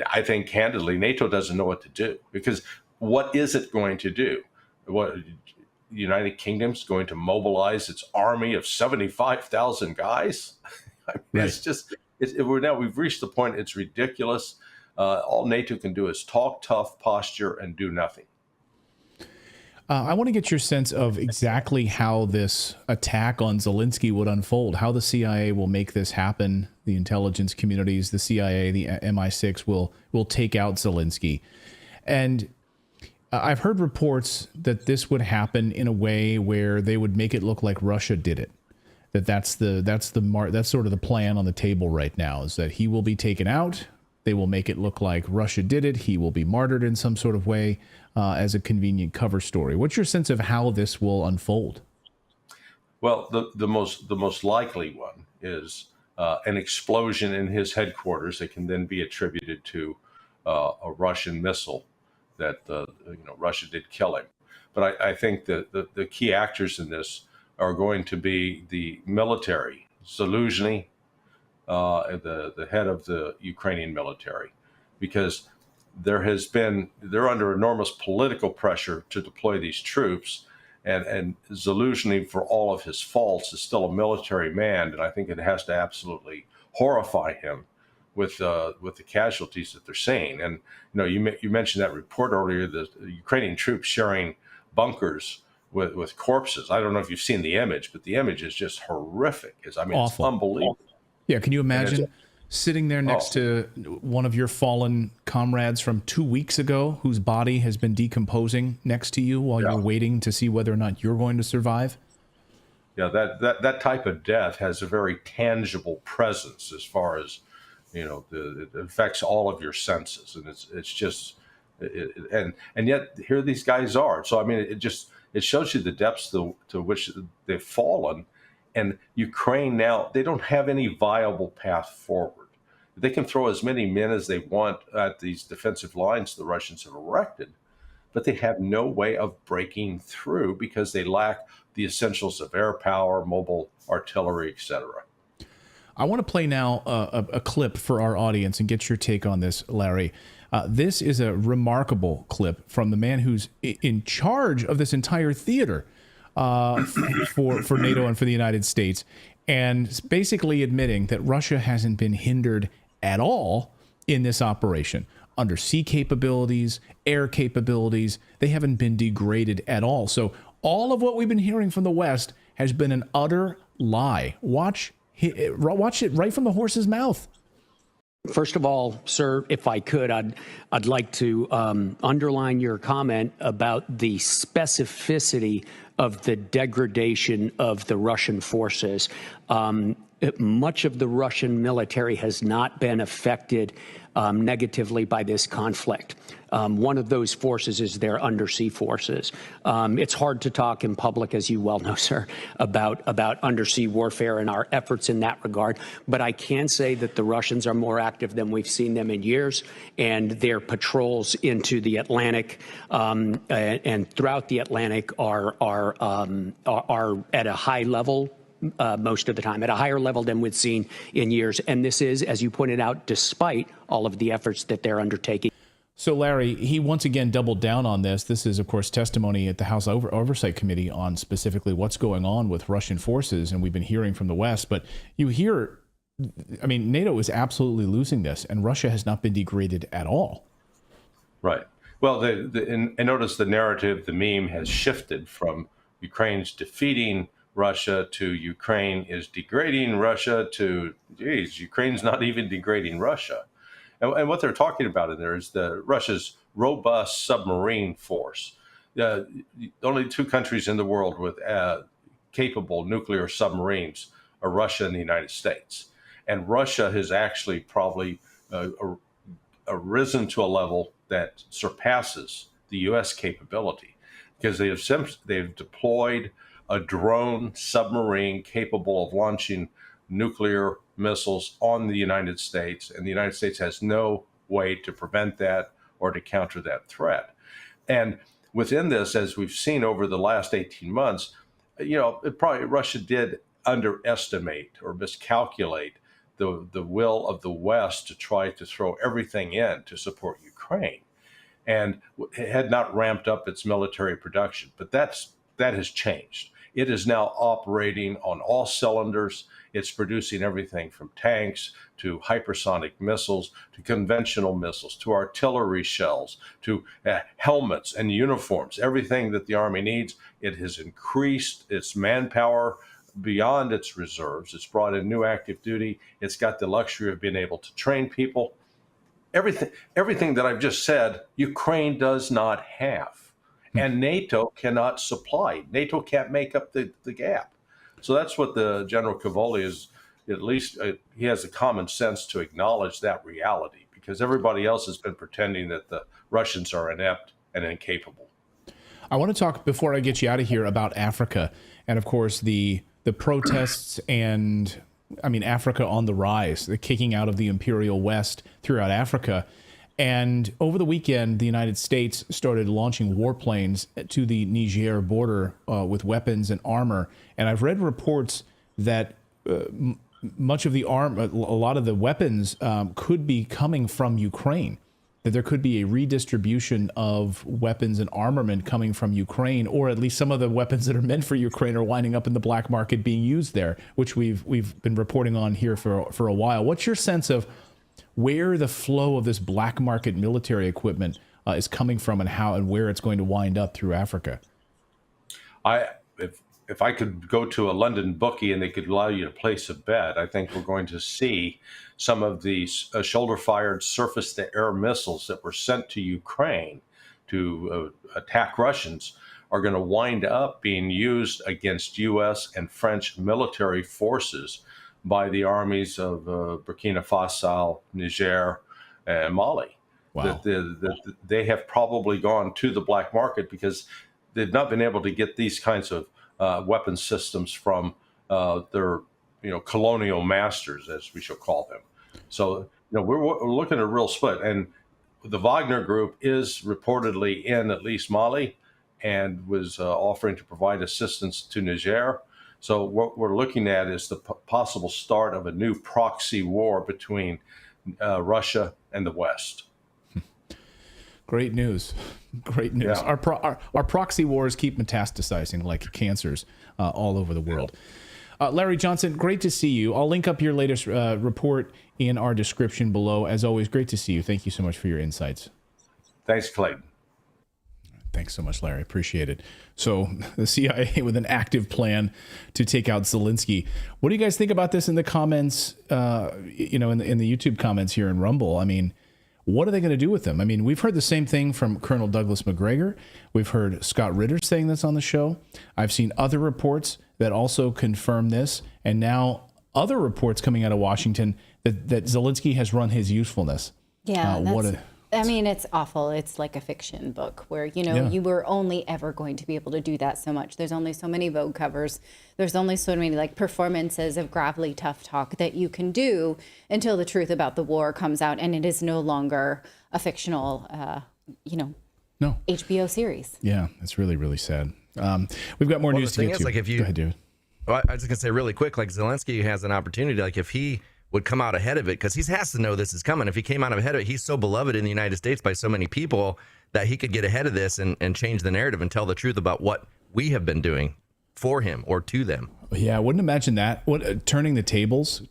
I think, candidly, NATO doesn't know what to do, because what is it going to do? The United Kingdom's going to mobilize its army of 75,000 guys? I mean, It's just, we've reached the point, it's ridiculous. All NATO can do is talk tough, posture, and do nothing. I want to get your sense of exactly how this attack on Zelensky would unfold, how the CIA will make this happen, the intelligence communities, the CIA, the MI6 will take out Zelensky. And I've heard reports that this would happen in a way where they would make it look like Russia did it. That's sort of the plan on the table right now, is that he will be taken out. They will make it look like Russia did it. He will be martyred in some sort of way as a convenient cover story. What's your sense of how this will unfold? Well, the most likely one is an explosion in his headquarters that can then be attributed to a Russian missile that Russia did kill him. But I think that the key actors in this are going to be the military, Zelensky, the head of the Ukrainian military, because they're under enormous political pressure to deploy these troops, and Zelensky, for all of his faults, is still a military man, and I think it has to absolutely horrify him with the casualties that they're seeing. And you mentioned that report earlier, the Ukrainian troops sharing bunkers with corpses. I don't know if you've seen the image, but the image is just horrific. It's unbelievable. Yeah, can you imagine sitting there next to one of your fallen comrades from 2 weeks ago, whose body has been decomposing next to you while you're waiting to see whether or not you're going to survive? Yeah, that type of death has a very tangible presence as far as, it affects all of your senses, and it's just, and yet here these guys are. So I mean, it shows you the depths to which they've fallen. And Ukraine now, they don't have any viable path forward. They can throw as many men as they want at these defensive lines the Russians have erected, but they have no way of breaking through because they lack the essentials of air power, mobile artillery, etc. I want to play now a clip for our audience and get your take on this, Larry. This is a remarkable clip from the man who's in charge of this entire theater for NATO and for the United States, and basically admitting that Russia hasn't been hindered at all in this operation. Undersea capabilities, air capabilities, they haven't been degraded at all. So all of what we've been hearing from the West has been an utter lie. Watch it right from the horse's mouth. First of all, sir, if I could, I'd like to underline your comment about the specificity of the degradation of the Russian forces. Much of the Russian military has not been affected negatively by this conflict. One of those forces is their undersea forces. It's hard to talk in public, as you well know, sir, about undersea warfare and our efforts in that regard. But I can say that the Russians are more active than we've seen them in years, and their patrols into the Atlantic and throughout the Atlantic are at a high level. Most of the time, at a higher level than we've seen in years. And this is, as you pointed out, despite all of the efforts that they're undertaking. So, Larry, he once again doubled down on this. This is, of course, testimony at the House Oversight Committee on specifically what's going on with Russian forces. And we've been hearing from the West. But you hear, I mean, NATO is absolutely losing this, and Russia has not been degraded at all. Right. Well, and notice the narrative, the meme has shifted from Ukraine's defeating Russia to Ukraine is degrading Russia to, geez, Ukraine's not even degrading Russia. And what they're talking about in there is Russia's robust submarine force. Only two countries in the world with capable nuclear submarines are Russia and the United States. And Russia has actually probably risen to a level that surpasses the U.S. capability, because they've deployed a drone submarine capable of launching nuclear missiles on the United States, and the United States has no way to prevent that or to counter that threat. And within this, as we've seen over the last 18 months, Russia did underestimate or miscalculate the will of the West to try to throw everything in to support Ukraine, and had not ramped up its military production. But that has changed. It is now operating on all cylinders. It's producing everything from tanks to hypersonic missiles to conventional missiles to artillery shells to helmets and uniforms, everything that the Army needs. It has increased its manpower beyond its reserves. It's brought in new active duty. It's got the luxury of being able to train people. Everything that I've just said, Ukraine does not have. And NATO cannot supply. NATO can't make up the gap. So that's what the General Cavoli is, at least he has the common sense to acknowledge that reality, because everybody else has been pretending that the Russians are inept and incapable. I want to talk, before I get you out of here, about Africa and, of course, the protests and, I mean, Africa on the rise, the kicking out of the Imperial West throughout Africa. And over the weekend, the United States started launching warplanes to the Niger border with weapons and armor. And I've read reports that much of the a lot of the weapons could be coming from Ukraine, that there could be a redistribution of weapons and armament coming from Ukraine, or at least some of the weapons that are meant for Ukraine are winding up in the black market being used there, which we've been reporting on here for a while. What's your sense of where the flow of this black market military equipment is coming from, and how and where it's going to wind up through Africa? If I could go to a London bookie and they could allow you to place a bet, I think we're going to see some of these shoulder-fired surface-to-air missiles that were sent to Ukraine to attack Russians are going to wind up being used against U.S. and French military forces by the armies of Burkina Faso, Niger, and Mali. Wow. They have probably gone to the black market because they've not been able to get these kinds of weapon systems from their colonial masters, as we shall call them. So we're looking at a real split. And the Wagner Group is reportedly in at least Mali and was offering to provide assistance to Niger. So what we're looking at is the possible start of a new proxy war between Russia and the West. Great news. Great news. Yeah. Our proxy wars keep metastasizing like cancers all over the world. Larry Johnson, great to see you. I'll link up your latest report in our description below. As always, great to see you. Thank you so much for your insights. Thanks, Clayton. Thanks so much, Larry. Appreciate it. So the CIA with an active plan to take out Zelensky. What do you guys think about this in the comments, in the YouTube comments here in Rumble? I mean, what are they going to do with them? I mean, we've heard the same thing from Colonel Douglas McGregor. We've heard Scott Ritter saying this on the show. I've seen other reports that also confirm this. And now other reports coming out of Washington that Zelensky has run his usefulness. Yeah, I mean, it's awful. It's like a fiction book where, you were only ever going to be able to do that so much. There's only so many Vogue covers. There's only so many performances of gravelly tough talk that you can do until the truth about the war comes out. And it is no longer a fictional, HBO series. Yeah, it's really, really sad. We've got more news to get to. Go ahead, David. Well, I was just going to say really quick, Zelensky has an opportunity, if he would come out ahead of it, because he has to know this is coming. If he came out ahead of it, he's so beloved in the United States by so many people that he could get ahead of this and change the narrative and tell the truth about what we have been doing for him or to them. Yeah, I wouldn't imagine that. Turning the tables,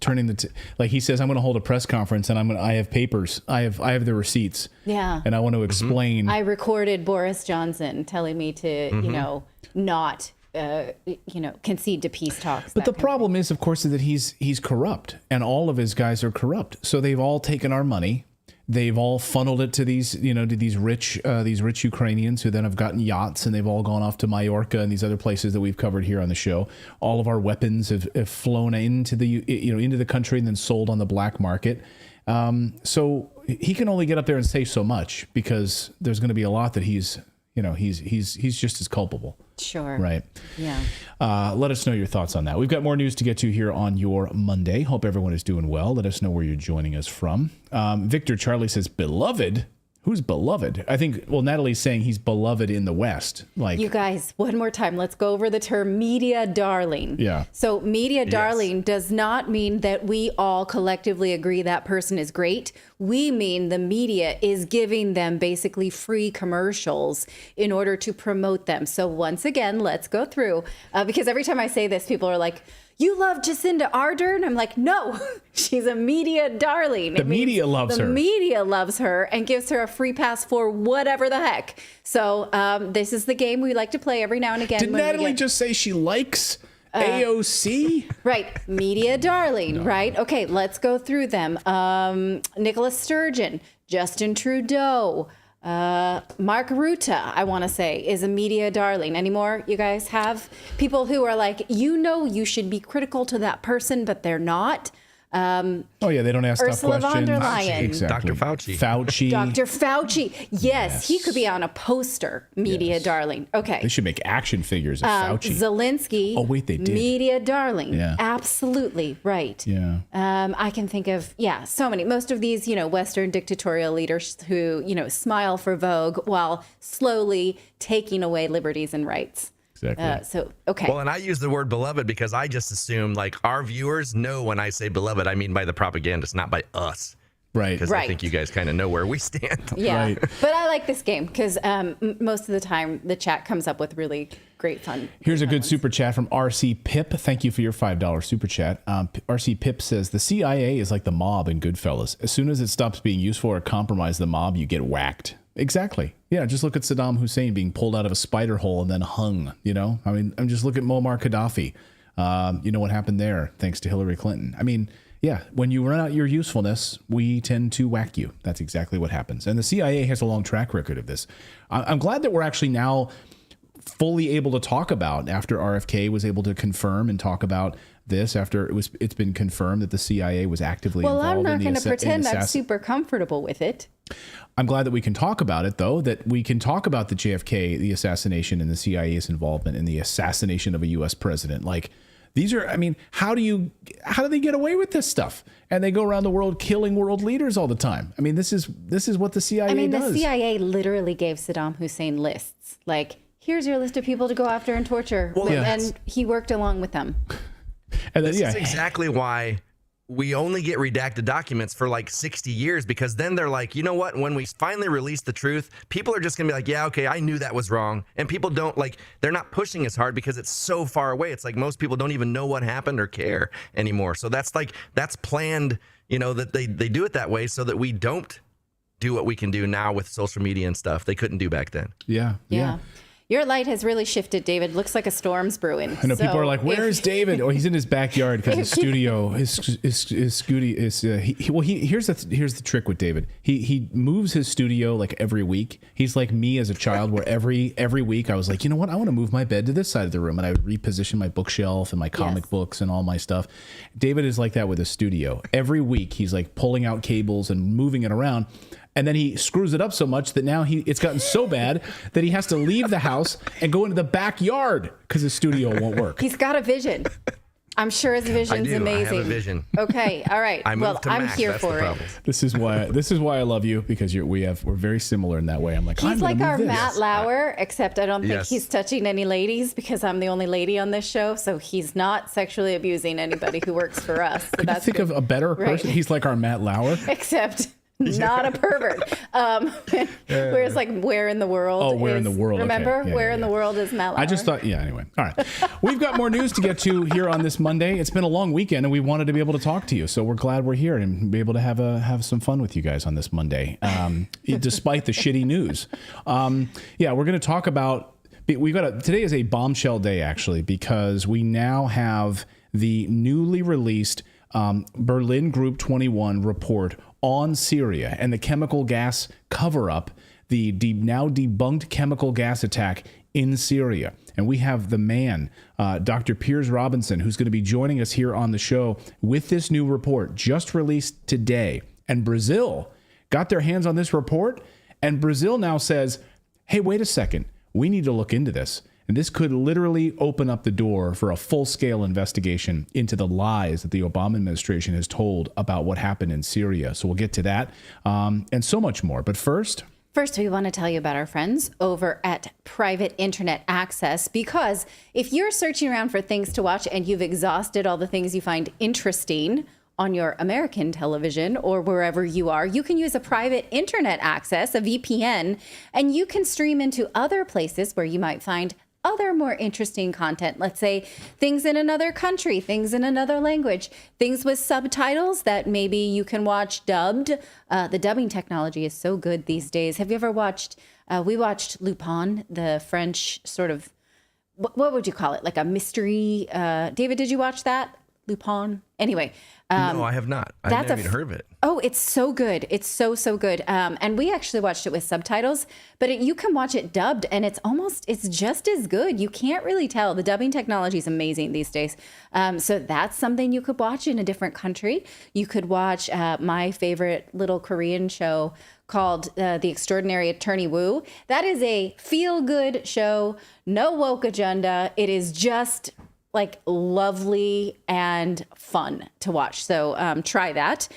like he says, I'm going to hold a press conference and I have papers. I have the receipts. Yeah. And I want to explain. I recorded Boris Johnson telling me to, not concede to peace talks. But the problem is, of course, that he's corrupt, and all of his guys are corrupt. So they've all taken our money. They've all funneled it to these rich Ukrainians who then have gotten yachts, and they've all gone off to Mallorca and these other places that we've covered here on the show. All of our weapons have flown into the country and then sold on the black market. So he can only get up there and say so much, because there's going to be a lot that he's just as culpable. Sure. Right. Yeah. Let us know your thoughts on that. We've got more news to get to here on your Monday. Hope everyone is doing well. Let us know where you're joining us from. Victor Charlie says, beloved? Who's beloved? I think, Natalie's saying he's beloved in the West. You guys, one more time, let's go over the term media darling. Yeah. So media darling does not mean that we all collectively agree that person is great. We mean the media is giving them basically free commercials in order to promote them. So once again, let's go through, because every time I say this, people are like, you love Jacinda Ardern? I'm like, no, she's a media darling. The media loves her. The media loves her and gives her a free pass for whatever the heck. So this is the game we like to play every now and again. Did Natalie just say she likes AOC? Right. Media darling, right? Okay, let's go through them. Nicola Sturgeon, Justin Trudeau, Mark Rutte, I want to say, is a media darling. Any more you guys have? People who are like, you should be critical to that person, but they're not. They don't ask Ursula tough questions. von der Leyen. Exactly. Dr. Fauci. Dr. Fauci. Yes, he could be on a poster, media darling. Okay. They should make action figures of Fauci. Zelensky. Oh, wait, they did. Media darling. Yeah. Absolutely. Right. Yeah. I can think of, so many. Most of these, Western dictatorial leaders who, smile for Vogue while slowly taking away liberties and rights. Exactly. Okay. Well, and I use the word beloved because I just assume our viewers know when I say beloved, I mean by the propagandists, not by us. Right. Because I think you guys kind of know where we stand. Yeah. Right. But I like this game because most of the time the chat comes up with really great fun. Here's a good super chat from RC Pip. Thank you for your $5 super chat. RC Pip says, the CIA is like the mob in Goodfellas. As soon as it stops being useful or compromise the mob, you get whacked. Exactly. Yeah, just look at Saddam Hussein being pulled out of a spider hole and then hung, I mean, just look at Muammar Gaddafi. What happened there, thanks to Hillary Clinton. I mean, yeah, when you run out your usefulness, we tend to whack you. That's exactly what happens. And the CIA has a long track record of this. I'm glad that we're actually now fully able to talk about, after RFK was able to confirm and talk about this, after it's been confirmed that the CIA was actively involved in the Well, I'm not going to pretend I'm assassination. super comfortable with it. I'm glad that we can talk about it, though, that we can talk about the JFK, the assassination, and the CIA's involvement in the assassination of a U.S. president. These are, how do they get away with this stuff? And they go around the world killing world leaders all the time. I mean, this is what the CIA does. The CIA literally gave Saddam Hussein lists. Here's your list of people to go after and torture. And he worked along with them. And then, this is exactly why we only get redacted documents for like 60 years, because then they're like, you know what? When we finally release the truth, people are just going to be like, yeah, okay, I knew that was wrong. And people don't like, they're not pushing as hard because it's so far away. It's like most people don't even know what happened or care anymore. So that's planned, that they do it that way so that we don't do what we can do now with social media and stuff they couldn't do back then. Yeah. Your light has really shifted, David. Looks like a storm's brewing. I know people are like, "Where is David?" Oh, he's in his backyard because his studio, his studio is. Here's the trick with David. He moves his studio like every week. He's like me as a child, where every week I was like, you know what? I want to move my bed to this side of the room, and I would reposition my bookshelf and my comic books and all my stuff. David is like that with his studio. Every week he's like pulling out cables and moving it around. And then he screws it up so much that now it's gotten so bad that he has to leave the house and go into the backyard because his studio won't work. He's got a vision. I'm sure his vision's amazing. I have a vision. Okay, all right. I'm here for it. This is why I love you, because we're very similar in that way. I'm like, he's like our Matt Lauer, except I don't think he's touching any ladies because I'm the only lady on this show. So he's not sexually abusing anybody who works for us. So Could you think of a better person? He's like our Matt Lauer, except. Not a pervert. Whereas like Where in the World? Oh, Where in the World. Remember? Okay. Where in the World is Matt Lauer? I just thought, anyway. All right. We've got more news to get to here on this Monday. It's been a long weekend and we wanted to be able to talk to you. So we're glad we're here and be able to have some fun with you guys on this Monday, despite the shitty news. We're going to talk about, today is a bombshell day actually, because we now have the newly released Berlin Group 21 report on Syria and the chemical gas cover-up, the now debunked chemical gas attack in Syria. And we have the man, Dr. Piers Robinson, who's going to be joining us here on the show with this new report just released today. And Brazil got their hands on this report, and Brazil now says, hey, wait a second, we need to look into this. And this could literally open up the door for a full-scale investigation into the lies that the Obama administration has told about what happened in Syria. So we'll get to that and so much more. But first, we want to tell you about our friends over at Private Internet Access, because if you're searching around for things to watch and you've exhausted all the things you find interesting on your American television or wherever you are, you can use a private internet access, a VPN, and you can stream into other places where you might find other more interesting content. Let's say things in another country, things in another language, things with subtitles that maybe you can watch dubbed. The dubbing technology is so good these days. Have you ever watched, we watched Lupin, the French sort of, what would you call it? Like a mystery. David, did you watch that? Lupin? Anyway. No, I have not. I've never even heard of it. Oh, it's so good. It's so good. And we actually watched it with subtitles, but you can watch it dubbed and it's just as good. You can't really tell. The dubbing technology is amazing these days. So that's something you could watch in a different country. You could watch my favorite little Korean show called The Extraordinary Attorney Woo. That is a feel-good show, no woke agenda. It is just like lovely and fun to watch. So try that.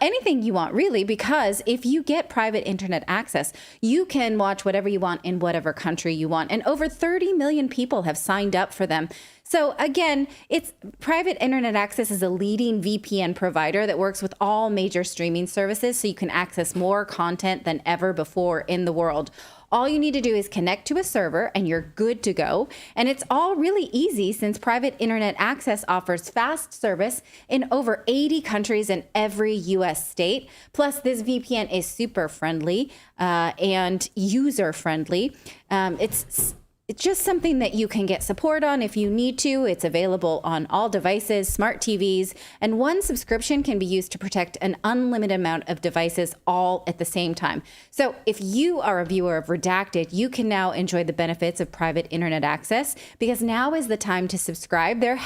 Anything you want, really, because if you get private internet access, you can watch whatever you want in whatever country you want. And over 30 million people have signed up for them. So again, it's Private Internet Access is a leading VPN provider that works with all major streaming services, so you can access more content than ever before in the world. All you need to do is connect to a server and you're good to go. And it's all really easy since Private Internet Access offers fast service in over 80 countries in every US state. Plus, this VPN is super friendly and user friendly. It's just something that you can get support on if you need to. It's available on all devices, smart TVs, and one subscription can be used to protect an unlimited amount of devices all at the same time. So if you are a viewer of Redacted, you can now enjoy the benefits of private internet access, because now is the time to subscribe. They're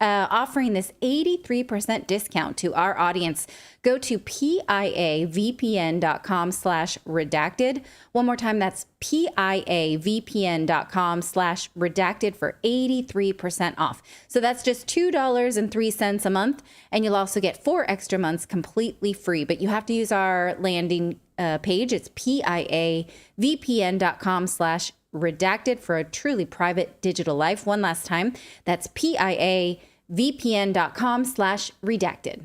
offering this 83% discount to our audience. Go to piavpn.com/redacted. One more time, that's piavpn.com/redacted for 83% off. So that's just $2.03 a month. And you'll also get 4 extra months completely free. But you have to use our landing page. It's piavpn.com/redacted for a truly private digital life. One last time, that's piavpn.com/redacted.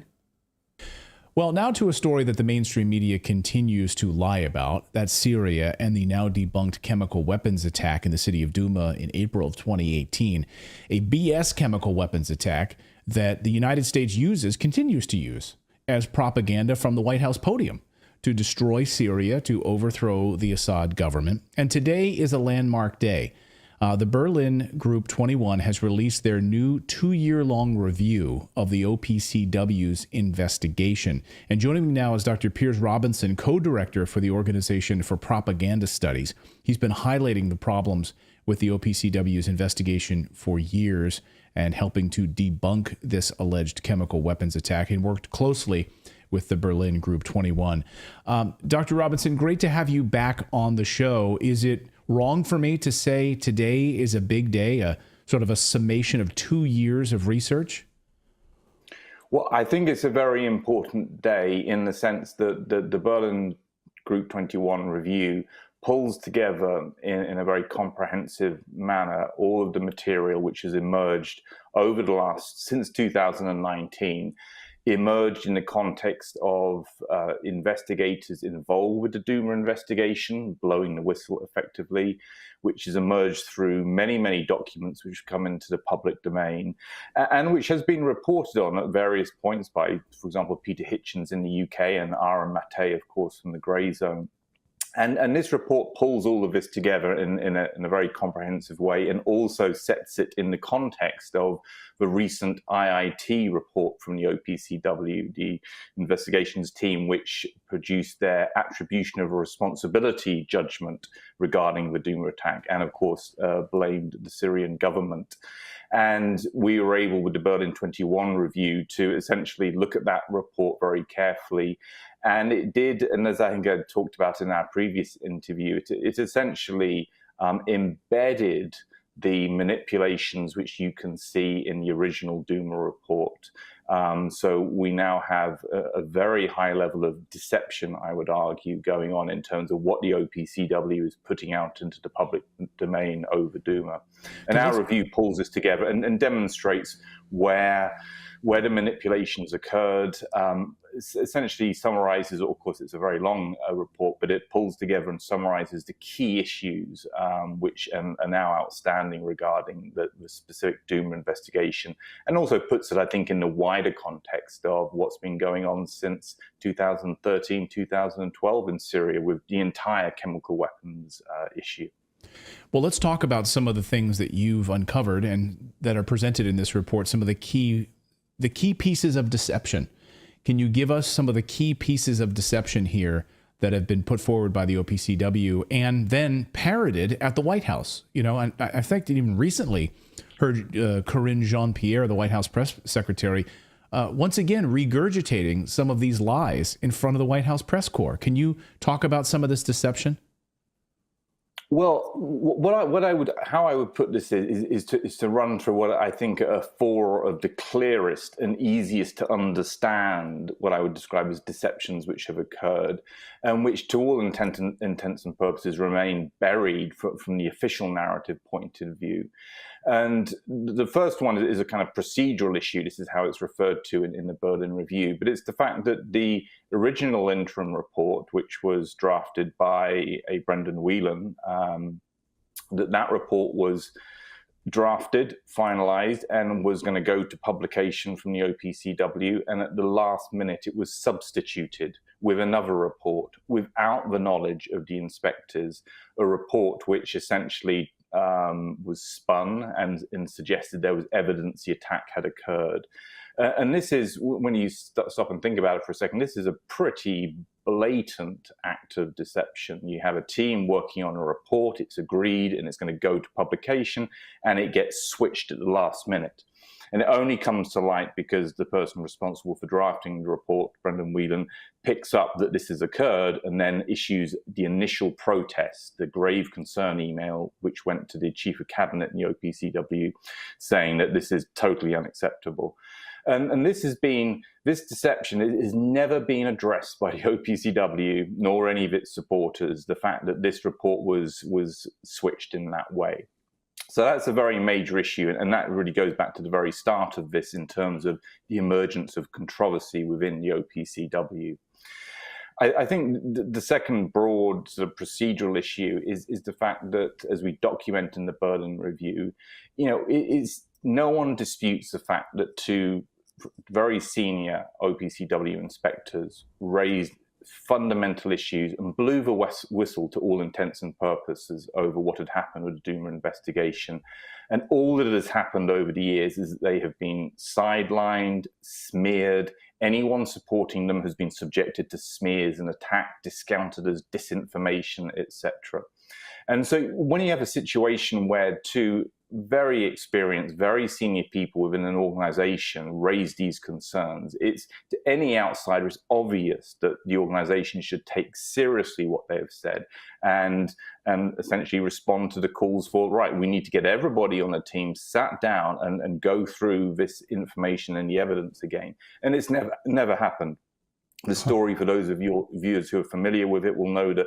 Well, now to a story that the mainstream media continues to lie about. That's Syria and the now debunked chemical weapons attack in the city of Douma in April of 2018. A BS chemical weapons attack that the United States continues to use as propaganda from the White House podium to destroy Syria, to overthrow the Assad government. And today is a landmark day. The Berlin Group 21 has released their new 2-year-long review of the OPCW's investigation. And joining me now is Dr. Piers Robinson, co-director for the Organization for Propaganda Studies. He's been highlighting the problems with the OPCW's investigation for years and helping to debunk this alleged chemical weapons attack, and worked closely with the Berlin Group 21. Dr. Robinson, great to have you back on the show. Is it wrong for me to say today is a big day, a sort of a summation of 2 years of research? Well, I think it's a very important day in the sense that the Berlin Group 21 review pulls together in a very comprehensive manner all of the material which has emerged over the since 2019, emerged in the context of investigators involved with the Douma investigation, blowing the whistle effectively, which has emerged through many, many documents which have come into the public domain, and which has been reported on at various points by, for example, Peter Hitchens in the UK and Aaron Maté, of course, from the Grey Zone. And this report pulls all of this together in a very comprehensive way, and also sets it in the context of the recent IIT report from the OPCW, the investigations team, which produced their attribution of a responsibility judgment regarding the Douma attack, and of course blamed the Syrian government. And we were able, with the Berlin 21 review, to essentially look at that report very carefully. And it did, and as I think I talked about in our previous interview, it essentially embedded the manipulations which you can see in the original Douma report. So we now have a very high level of deception, I would argue, going on in terms of what the OPCW is putting out into the public domain over Douma. And our review pulls this together and demonstrates where the manipulations occurred. Essentially summarizes, of course, it's a very long report, but it pulls together and summarizes the key issues which are now outstanding regarding the specific Douma investigation, and also puts it, I think, in the wider context of what's been going on since 2013, 2012 in Syria with the entire chemical weapons issue. Well, let's talk about some of the things that you've uncovered and that are presented in this report, some of the key pieces of deception. Can you give us some of the key pieces of deception here that have been put forward by the OPCW and then parroted at the White House? You know, and I think that even recently heard Karine Jean-Pierre, the White House press secretary, once again regurgitating some of these lies in front of the White House press corps. Can you talk about some of this deception? Well, how I would put this is to run through what I think are four of the clearest and easiest to understand, what I would describe as deceptions which have occurred, and which, to all intents and purposes, remain buried from the official narrative point of view. And the first one is a kind of procedural issue. This is how it's referred to in the Berlin Review. But it's the fact that the original interim report, which was drafted by a Brendan Whelan, that report was drafted, finalized, and was going to go to publication from the OPCW. And at the last minute, it was substituted with another report without the knowledge of the inspectors, a report which essentially was spun and suggested there was evidence the attack had occurred. And this is, when you stop and think about it for a second, this is a pretty blatant act of deception. You have a team working on a report, it's agreed, and it's going to go to publication, and it gets switched at the last minute. And it only comes to light because the person responsible for drafting the report, Brendan Whelan, picks up that this has occurred and then issues the initial protest, the grave concern email, which went to the chief of cabinet in the OPCW, saying that this is totally unacceptable. And this deception has never been addressed by the OPCW nor any of its supporters, the fact that this report was switched in that way. So that's a very major issue, and that really goes back to the very start of this in terms of the emergence of controversy within the OPCW. I think the second broad sort of procedural issue is the fact that, as we document in the Berlin Review, no one disputes the fact that two very senior OPCW inspectors raised fundamental issues and blew the whistle to all intents and purposes over what had happened with the Duma investigation. And all that has happened over the years is that they have been sidelined, smeared. Anyone supporting them has been subjected to smears and attacked, discounted as disinformation, etc. And so when you have a situation where two very experienced, very senior people within an organization raise these concerns, it's to any outsider, it's obvious that the organization should take seriously what they have said and essentially respond to the calls for, right, we need to get everybody on the team sat down and go through this information and the evidence again. And it's never happened. The story, for those of your viewers who are familiar with it, will know that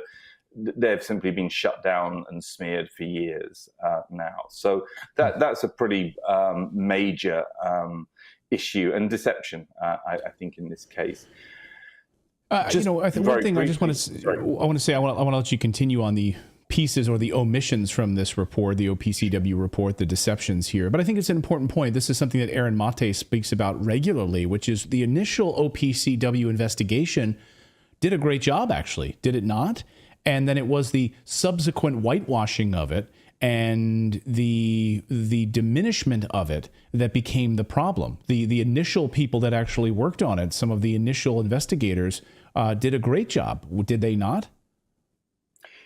they've simply been shut down and smeared for years now. So that's a pretty major issue and deception, I think, in this case. I think one thing I just want to say, I want to let you continue on the pieces or the omissions from this report, the OPCW report, the deceptions here. But I think it's an important point. This is something that Aaron Mate speaks about regularly, which is the initial OPCW investigation did a great job, actually, did it not? And then it was the subsequent whitewashing of it and the diminishment of it that became the problem. The initial people that actually worked on it, some of the initial investigators, did a great job. Did they not?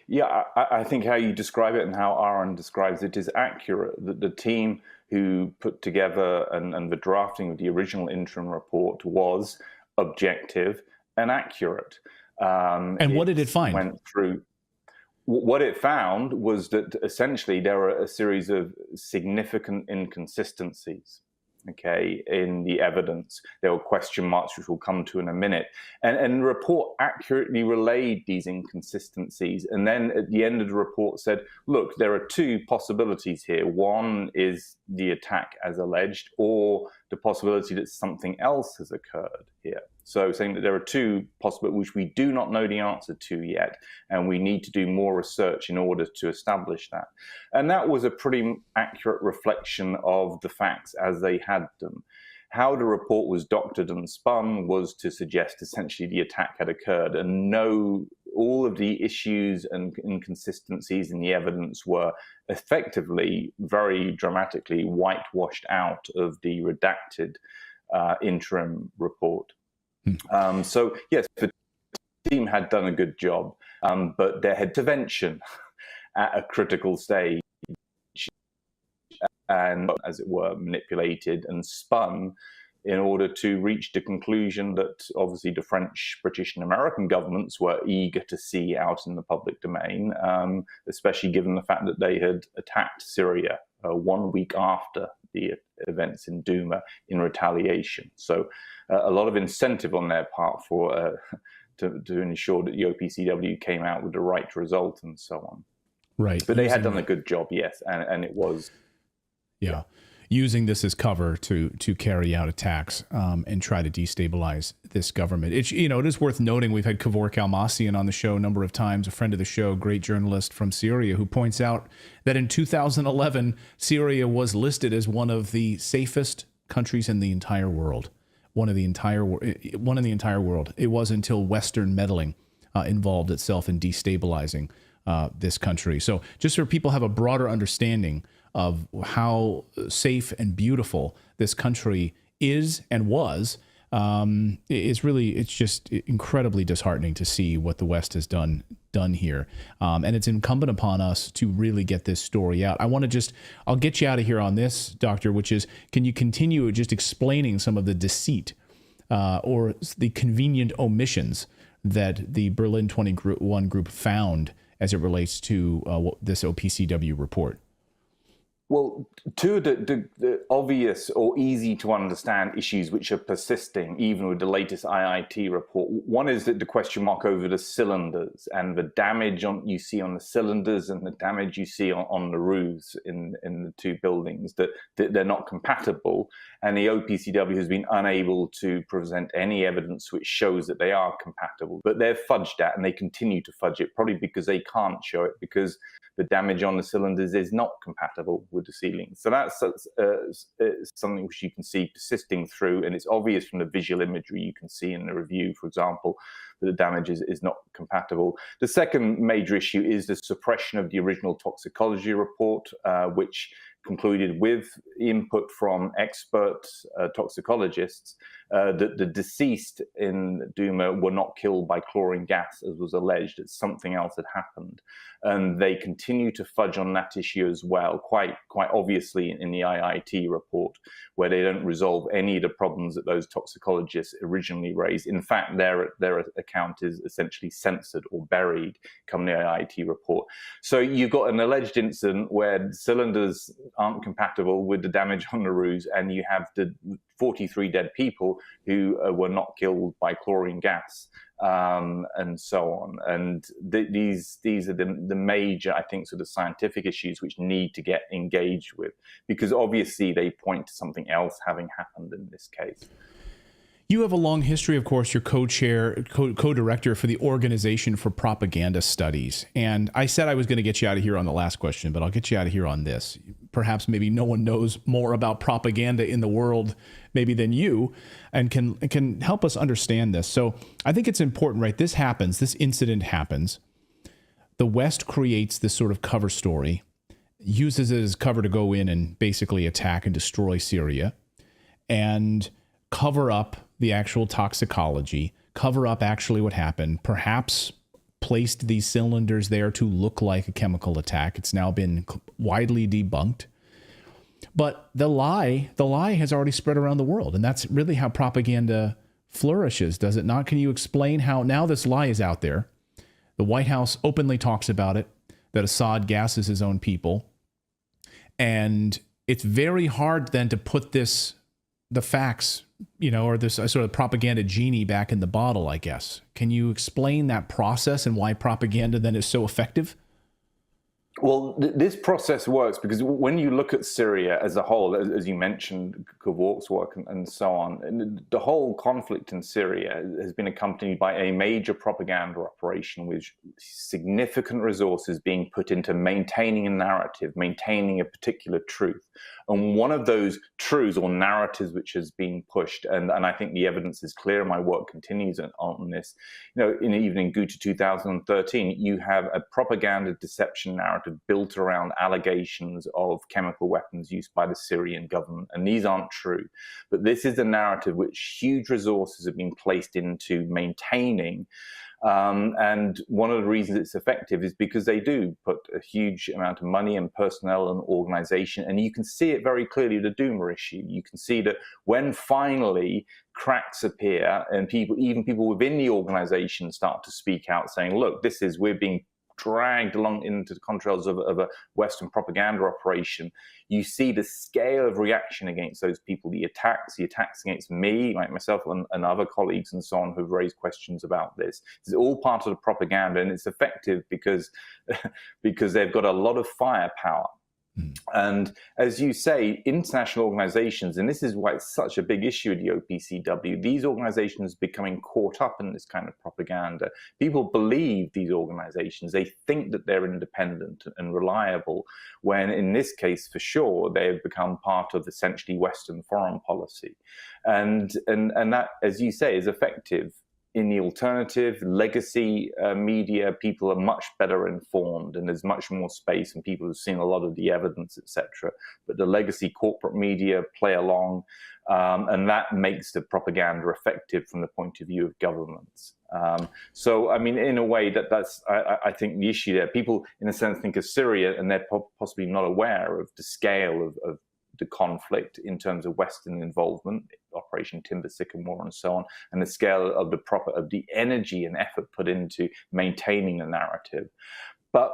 Yeah, I think how you describe it and how Aaron describes it is accurate. The team who put together and the drafting of the original interim report was objective and accurate. And what did it find? Went through. What it found was that essentially there were a series of significant inconsistencies, okay, in the evidence. There were question marks, which we'll come to in a minute. And the report accurately relayed these inconsistencies. And then at the end of the report said, look, there are two possibilities here. One is the attack as alleged, or the possibility that something else has occurred here. So saying that there are two possibilities which we do not know the answer to yet, and we need to do more research in order to establish that. And that was a pretty accurate reflection of the facts as they had them. How the report was doctored and spun was to suggest essentially the attack had occurred, and all of the issues and inconsistencies in the evidence were effectively, very dramatically whitewashed out of the redacted interim report. So yes, the team had done a good job, but their intervention at a critical stage and, as it were, manipulated and spun in order to reach the conclusion that obviously the French, British and American governments were eager to see out in the public domain, especially given the fact that they had attacked Syria 1 week after the events in Duma in retaliation. So a lot of incentive on their part for to ensure that the OPCW came out with the right result and so on. Right. But they had done a good job, yes, and it was. Yeah. Using this as cover to carry out attacks and try to destabilize this government. It is worth noting, we've had Kevork Almasian on the show a number of times, a friend of the show, great journalist from Syria, who points out that in 2011, Syria was listed as one of the safest countries in the entire world. One in the entire world. It was until Western meddling involved itself in destabilizing this country. So just so people have a broader understanding of how safe and beautiful this country is and was, it's just incredibly disheartening to see what the West has done here. And it's incumbent upon us to really get this story out. I'll get you out of here on this, Doctor, which is, can you continue just explaining some of the deceit or the convenient omissions that the Berlin 21 group found as it relates to this OPCW report? Well, two of the obvious or easy to understand issues which are persisting, even with the latest IIT report. One is that the question mark over the cylinders and the damage you see on the cylinders and the damage you see on the roofs in the two buildings, that they're not compatible. And the OPCW has been unable to present any evidence which shows that they are compatible. But they're fudged at, and they continue to fudge it, probably because they can't show it, because the damage on the cylinders is not compatible with the ceiling. So that's something which you can see persisting through, and it's obvious from the visual imagery you can see in the review, for example, that the damage is not compatible. The second major issue is the suppression of the original toxicology report, which concluded with input from expert toxicologists that the deceased in Duma were not killed by chlorine gas, as was alleged, that something else had happened. And they continue to fudge on that issue as well, quite obviously in the IIT report, where they don't resolve any of the problems that those toxicologists originally raised. In fact, their account is essentially censored or buried come the IIT report. So you've got an alleged incident where cylinders aren't compatible with the damage on the roofs, and you have the 43 dead people who were not killed by chlorine gas, and so on. And these are the major, I think, sort of scientific issues which need to get engaged with, because obviously they point to something else having happened in this case. You have a long history, of course. You're co-director for the Organization for Propaganda Studies. And I said I was going to get you out of here on the last question, but I'll get you out of here on this. Perhaps maybe no one knows more about propaganda in the world maybe than you, and can help us understand this. So I think it's important, right? This happens. This incident happens. The West creates this sort of cover story, uses it as cover to go in and basically attack and destroy Syria, and cover up the actual toxicology, cover up actually what happened, perhaps placed these cylinders there to look like a chemical attack. It's now been widely debunked. But the lie has already spread around the world, and that's really how propaganda flourishes, does it not? Can you explain how now this lie is out there? The White House openly talks about it, that Assad gasses his own people, and it's very hard then to put the facts, or this sort of propaganda genie back in the bottle, I guess. Can you explain that process and why propaganda then is so effective? Well, this process works because when you look at Syria as a whole, as you mentioned, Cavol's work and so on, the whole conflict in Syria has been accompanied by a major propaganda operation with significant resources being put into maintaining a narrative, maintaining a particular truth. And one of those truths or narratives which has been pushed, and I think the evidence is clear, my work continues on this, even in Ghouta 2013, you have a propaganda deception narrative built around allegations of chemical weapons used by the Syrian government. And these aren't true. But this is a narrative which huge resources have been placed into maintaining. And one of the reasons it's effective is because they do put a huge amount of money and personnel and organization. And you can see it very clearly with the Duma issue. You can see that when finally cracks appear and even people within the organization start to speak out saying, look, we're being dragged along into the contrails of a Western propaganda operation, you see the scale of reaction against those people, the attacks against me, like myself and other colleagues and so on who've raised questions about this. It's all part of the propaganda, and it's effective because they've got a lot of firepower. And as you say, international organizations, and this is why it's such a big issue at the OPCW, these organizations becoming caught up in this kind of propaganda. People believe these organizations, they think that they're independent and reliable, when in this case, for sure, they have become part of essentially Western foreign policy. And that, as you say, is effective. In the alternative legacy media, people are much better informed, and there's much more space, and people have seen a lot of the evidence, etc. But the legacy corporate media play along, and that makes the propaganda effective from the point of view of governments. So, I mean, in a way, that's I think the issue there. People, in a sense, think of Syria, and they're possibly not aware of the scale of the conflict in terms of Western involvement, Operation Timber Sycamore and so on, and the scale of the energy and effort put into maintaining the narrative. But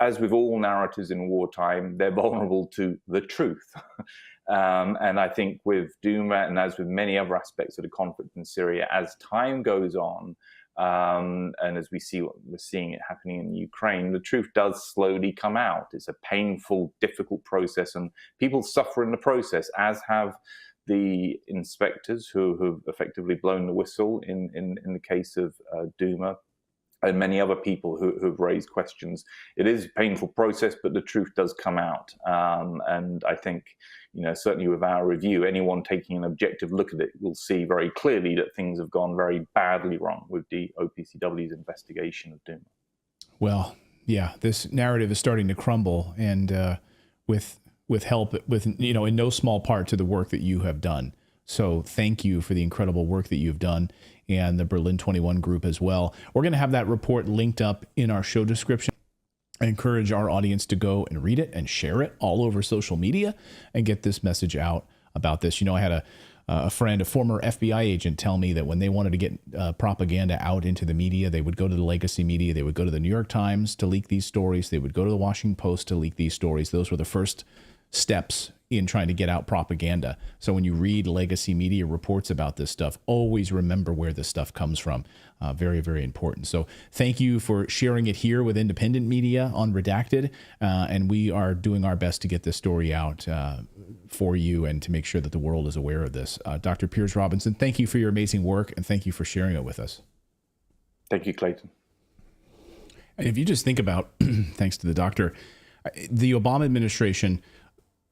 as with all narratives in wartime, they're vulnerable to the truth. And I think with Duma, and as with many other aspects of the conflict in Syria, as time goes on, and as we see what we're seeing it happening in Ukraine, the truth does slowly come out. It's a painful, difficult process, and people suffer in the process, as have the inspectors who have effectively blown the whistle in the case of Duma, and many other people who have raised questions. It is a painful process, but the truth does come out. And I think, certainly with our review, anyone taking an objective look at it will see very clearly that things have gone very badly wrong with the OPCW's investigation of Duma. Well, yeah, this narrative is starting to crumble, and with help, in no small part to the work that you have done. So thank you for the incredible work that you've done, and the Berlin 21 group as well. We're going to have that report linked up in our show description. I encourage our audience to go and read it and share it all over social media and get this message out about this. I had a friend, a former FBI agent, tell me that when they wanted to get propaganda out into the media, they would go to the legacy media, they would go to the New York Times to leak these stories, they would go to the Washington Post to leak these stories. Those were the first steps in trying to get out propaganda. So when you read legacy media reports about this stuff, always remember where this stuff comes from. Very, very important. So thank you for sharing it here with independent media on Redacted. And we are doing our best to get this story out for you and to make sure that the world is aware of this. Dr. Piers Robinson, thank you for your amazing work, and thank you for sharing it with us. Thank you, Clayton. And if you just think about, thanks to the doctor, the Obama administration,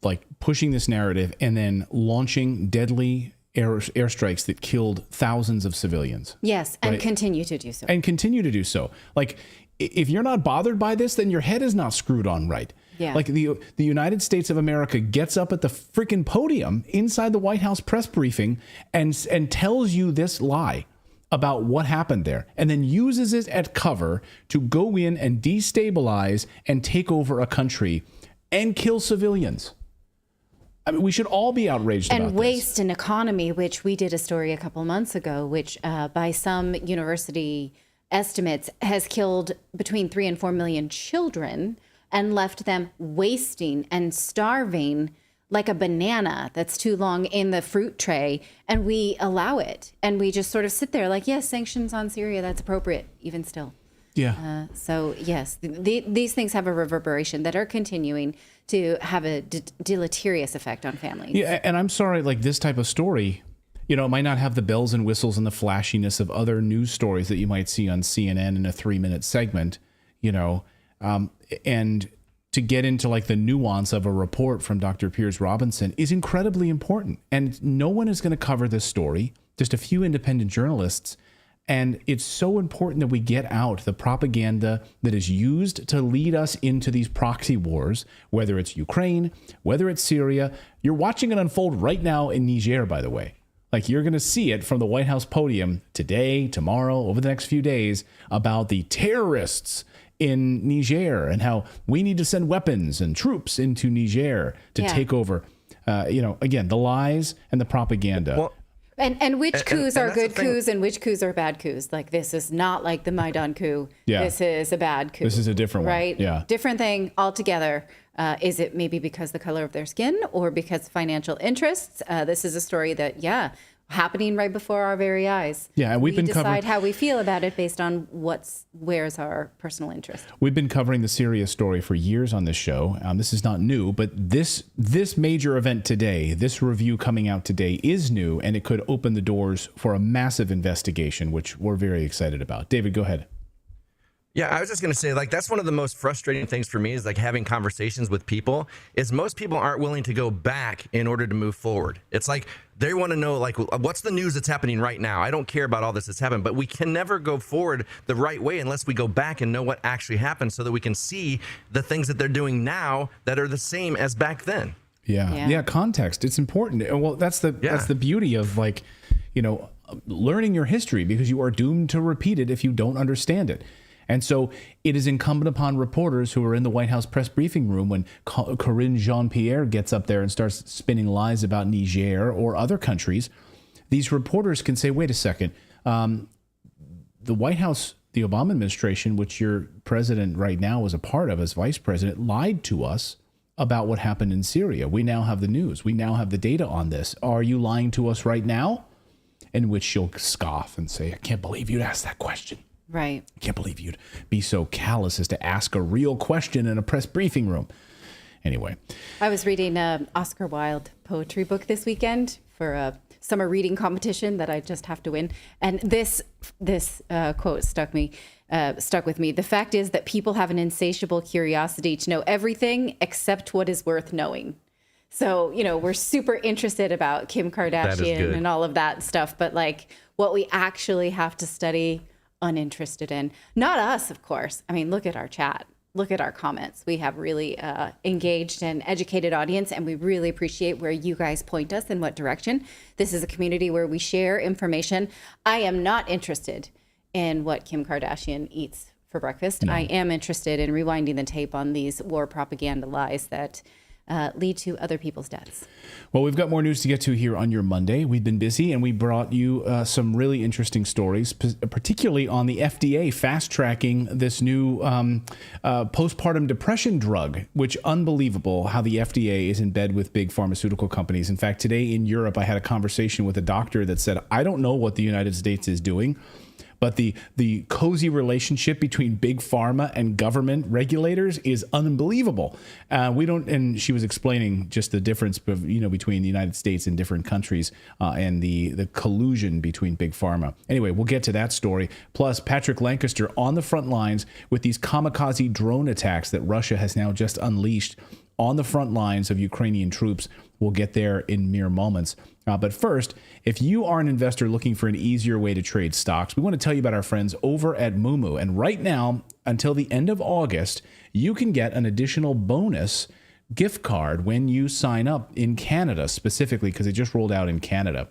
like pushing this narrative and then launching deadly airstrikes that killed thousands of civilians. Yes, and right? continue to do so. And continue to do so. Like, if you're not bothered by this, then your head is not screwed on right. Yeah. Like the United States of America gets up at the freaking podium inside the White House press briefing and tells you this lie about what happened there, and then uses it as cover to go in and destabilize and take over a country and kill civilians. I mean, we should all be outraged about this. And waste an economy, which we did a story a couple months ago, which by some university estimates has killed between 3 and 4 million children and left them wasting and starving like a banana that's too long in the fruit tray. And we allow it. And we just sort of sit there like, yes, sanctions on Syria, that's appropriate, even still. Yeah. So, yes, these things have a reverberation that are continuing to have a deleterious effect on families. Yeah, and I'm sorry, like this type of story, it might not have the bells and whistles and the flashiness of other news stories that you might see on CNN in a 3-minute segment, and to get into like the nuance of a report from Dr. Piers Robinson is incredibly important. And no one is going to cover this story, just a few independent journalists. And it's so important that we get out the propaganda that is used to lead us into these proxy wars, whether it's Ukraine, whether it's Syria. You're watching it unfold right now in Niger, by the way. Like, you're going to see it from the White House podium today, tomorrow, over the next few days about the terrorists in Niger and how we need to send weapons and troops into Niger to take over. Again, the lies and the propaganda. Well, And which coups are that's good the thing. coups and which coups are bad coups? Like, this is not like the Maidan coup. Yeah. This is a bad coup. This is a different one. Right? Yeah. Different thing altogether. Is it maybe because the color of their skin or because of financial interests? This is a story that, happening right before our very eyes. Yeah, and we've been decide covering how we feel about it based on where's our personal interest. We've been covering the Syria story for years on this show. This is not new, but this major event today, this review coming out today is new, and it could open the doors for a massive investigation, which we're very excited about. David, go ahead. Yeah, I was just going to say, like, that's one of the most frustrating things for me is like having conversations with people is most people aren't willing to go back in order to move forward. It's like they want to know, like, what's the news that's happening right now? I don't care about all this that's happened, but we can never go forward the right way unless we go back and know what actually happened so that we can see the things that they're doing now that are the same as back then. Yeah, context. It's important. Well, that's the beauty of, like, learning your history, because you are doomed to repeat it if you don't understand it. And so it is incumbent upon reporters who are in the White House press briefing room when Corinne Jean-Pierre gets up there and starts spinning lies about Niger or other countries. These reporters can say, wait a second, the White House the Obama administration, which your president right now is a part of as vice president, lied to us about what happened in Syria. We now have the news. We now have the data on this. Are you lying to us right now? In which she'll scoff and say, I can't believe you'd ask that question. Right. I can't believe you'd be so callous as to ask a real question in a press briefing room. Anyway. I was reading an Oscar Wilde poetry book this weekend for a summer reading competition that I just have to win. And this quote stuck with me. The fact is that people have an insatiable curiosity to know everything except what is worth knowing. So, we're super interested about Kim Kardashian and all of that stuff, but like what we actually have to study, uninterested in. Not us, of course. I mean, look at our chat. Look at our comments. We have really engaged and educated audience, and we really appreciate where you guys point us in what direction. This is a community where we share information. I am not interested in what Kim Kardashian eats for breakfast. No. I am interested in rewinding the tape on these war propaganda lies that lead to other people's deaths. Well, we've got more news to get to here on your Monday. We've been busy, and we brought you some really interesting stories, particularly on the FDA fast-tracking this new postpartum depression drug, which unbelievable how the FDA is in bed with big pharmaceutical companies. In fact, today in Europe, I had a conversation with a doctor that said, I don't know what the United States is doing, but the cozy relationship between big pharma and government regulators is unbelievable. And she was explaining just the difference, between the United States and different countries and the collusion between big pharma. Anyway, we'll get to that story. Plus, Patrick Lancaster on the front lines with these kamikaze drone attacks that Russia has now just unleashed on the front lines of Ukrainian troops. We'll get there in mere moments. But first, if you are an investor looking for an easier way to trade stocks, we want to tell you about our friends over at Moomoo. And right now, until the end of August, you can get an additional bonus gift card when you sign up in Canada, specifically because it just rolled out in Canada.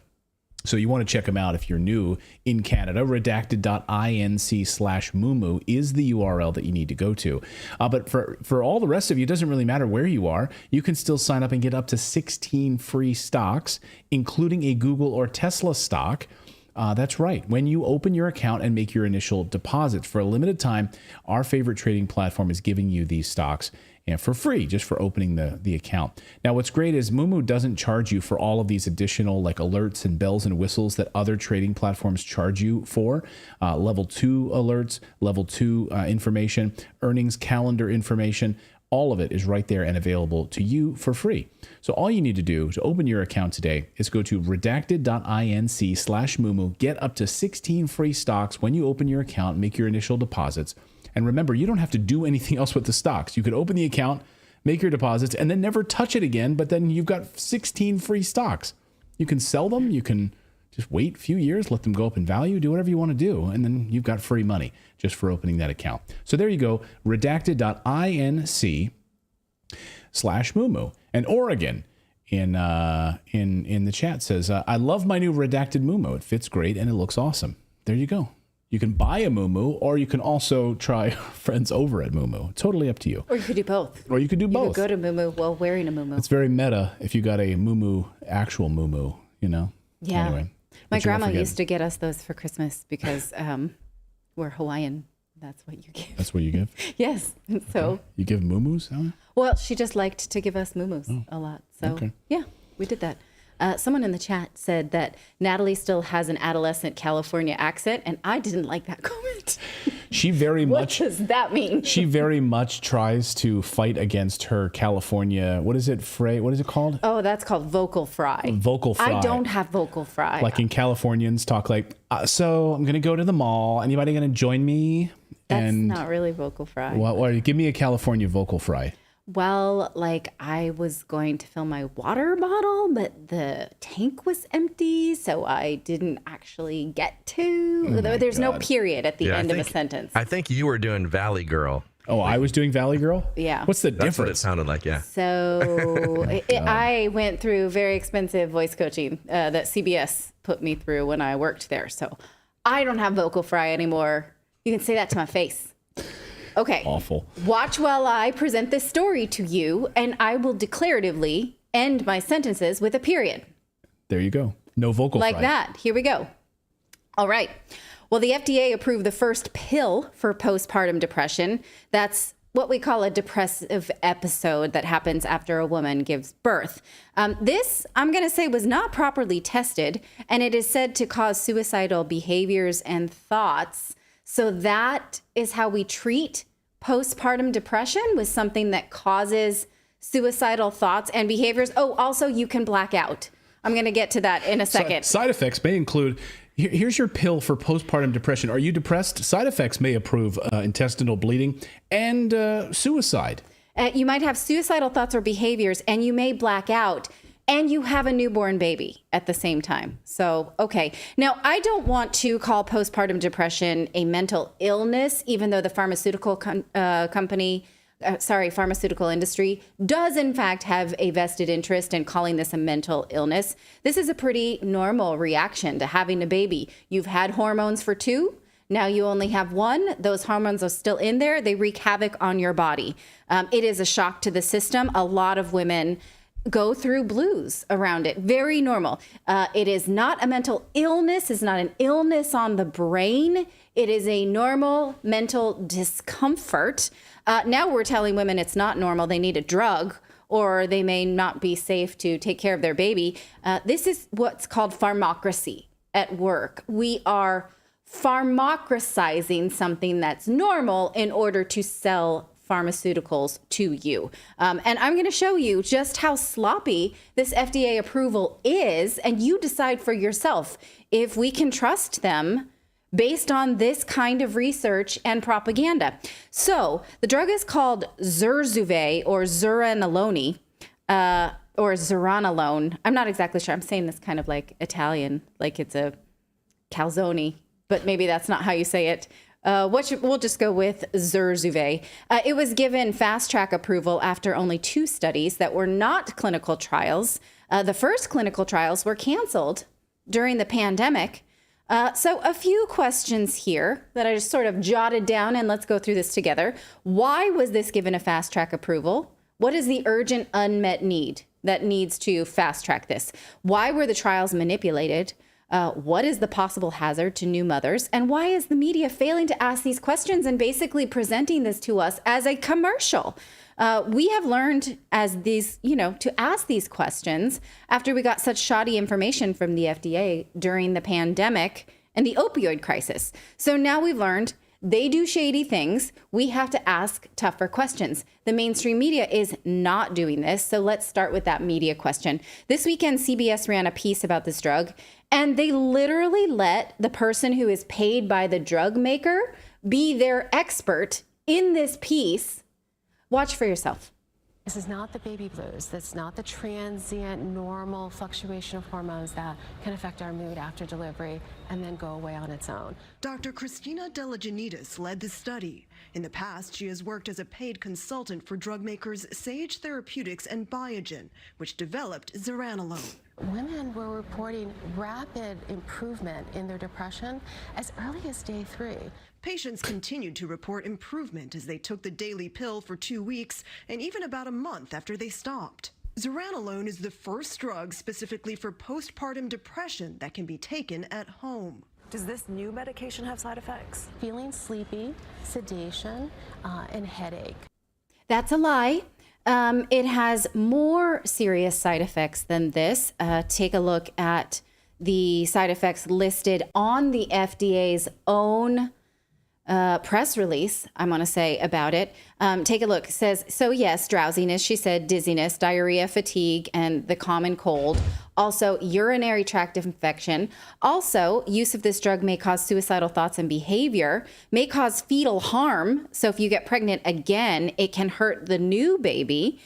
So you want to check them out if you're new in Canada. Redacted.inc/Moomoo is the URL that you need to go to. But for all the rest of you, it doesn't really matter where you are. You can still sign up and get up to 16 free stocks, including a Google or Tesla stock. That's right. When you open your account and make your initial deposits for a limited time, our favorite trading platform is giving you these stocks and for free, just for opening the account. Now, what's great is Moomoo doesn't charge you for all of these additional like alerts and bells and whistles that other trading platforms charge you for. Level 2 alerts, level 2 information, earnings calendar information. All of it is right there and available to you for free. So all you need to do to open your account today is go to redacted.inc/Moomoo, get up to 16 free stocks when you open your account, make your initial deposits. And remember, you don't have to do anything else with the stocks. You could open the account, make your deposits, and then never touch it again, but then you've got 16 free stocks. You can sell them, you can just wait a few years, let them go up in value, do whatever you want to do, and then you've got free money just for opening that account. So there you go, redacted.inc/Moomoo. And Oregon in the chat says, I love my new Redacted Moomoo. It fits great and it looks awesome. There you go. You can buy a Moomoo, or you can also try friends over at Moomoo. Totally up to you. Or you could do both. Or you could do both. You could go to Moomoo while wearing a Moomoo. It's very meta if you got a actual Moomoo, Yeah. Anyway, my grandma used to get us those for Christmas because we're Hawaiian. That's what you give. That's what you give? Yes. So okay. You give Moomoos? Huh? Well, she just liked to give us Moomoos a lot. So yeah, we did that. Someone in the chat said that Natalie still has an adolescent California accent, and I didn't like that comment. She very much. What does that mean? She very much tries to fight against her California. What is it? What is it called? Oh, that's called vocal fry. Vocal fry. I don't have vocal fry. Like in Californians talk like, so I'm gonna go to the mall. Anybody gonna join me? That's not really vocal fry. Well, give me a California vocal fry. Well, like I was going to fill my water bottle, but the tank was empty, so I didn't actually get to. There's no period at the end of a sentence. I think you were doing Valley Girl. Oh, I was doing Valley Girl? Yeah. What's the difference? That's what it sounded like, yeah. So I went through very expensive voice coaching that CBS put me through when I worked there. So I don't have vocal fry anymore. You can say that to my face. Okay. Awful. Watch while I present this story to you, and I will declaratively end my sentences with a period. There you go. No vocal fry. fry. Like that. Here we go. All right. Well, the FDA approved the first pill for postpartum depression. That's what we call a depressive episode that happens after a woman gives birth. This, I'm going to say, was not properly tested, and it is said to cause suicidal behaviors and thoughts. So that is how we treat postpartum depression, with something that causes suicidal thoughts and behaviors. Oh, also, you can black out. I'm going to get to that in a second. Side effects may include, here's your pill for postpartum depression. Are you depressed? Side effects may improve intestinal bleeding and suicide. You might have suicidal thoughts or behaviors, and you may black out, and you have a newborn baby at the same time. So, okay. Now, I don't want to call postpartum depression a mental illness, even though the pharmaceutical pharmaceutical industry does in fact have a vested interest in calling this a mental illness. This is a pretty normal reaction to having a baby. You've had hormones for 2. Now you only have 1. Those hormones are still in there. They wreak havoc on your body. It is a shock to the system. A lot of women go through blues around it. Very normal. It is not a mental illness. It's not an illness on the brain. It is a normal mental discomfort. Now we're telling women it's not normal. They need a drug, or they may not be safe to take care of their baby. This is what's called pharmacracy at work. We are pharmacracizing something that's normal in order to sell pharmaceuticals to you. And I'm going to show you just how sloppy this FDA approval is, and you decide for yourself if we can trust them based on this kind of research and propaganda. So the drug is called Zurzuvae or Zuranolone, or Zuranolone. I'm not exactly sure. I'm saying this kind of like Italian, like it's a calzone, but maybe that's not how you say it. We'll just go with Zurzuvae. It was given fast track approval after only 2 studies that were not clinical trials. The first clinical trials were canceled during the pandemic. So a few questions here that I just sort of jotted down, and let's go through this together. Why was this given a fast track approval? What is the urgent unmet need that needs to fast track this? Why were the trials manipulated? What is the possible hazard to new mothers? And why is the media failing to ask these questions and basically presenting this to us as a commercial? We have learned as these, to ask these questions after we got such shoddy information from the FDA during the pandemic and the opioid crisis. So now we've learned they do shady things. We have to ask tougher questions. The mainstream media is not doing this. So let's start with that media question. This weekend, CBS ran a piece about this drug, and they literally let the person who is paid by the drug maker be their expert in this piece. Watch for yourself. This is not the baby blues. That's not the transient, normal fluctuation of hormones that can affect our mood after delivery and then go away on its own. Dr. Christina Deligianidis led the study. In the past, she has worked as a paid consultant for drug makers Sage Therapeutics and Biogen, which developed zuranolone. Women were reporting rapid improvement in their depression as early as day 3. Patients continued to report improvement as they took the daily pill for 2 weeks and even about a month after they stopped. Zuranolone is the first drug specifically for postpartum depression that can be taken at home. Does this new medication have side effects? Feeling sleepy, sedation, and headache. That's a lie. It has more serious side effects than this. Take a look at the side effects listed on the FDA's own press release, I'm going to say, about it. Take a look. It says, so yes, drowsiness, she said, dizziness, diarrhea, fatigue, and the common cold. Also, urinary tract infection. Also, use of this drug may cause suicidal thoughts and behavior, may cause fetal harm. So if you get pregnant again, it can hurt the new baby.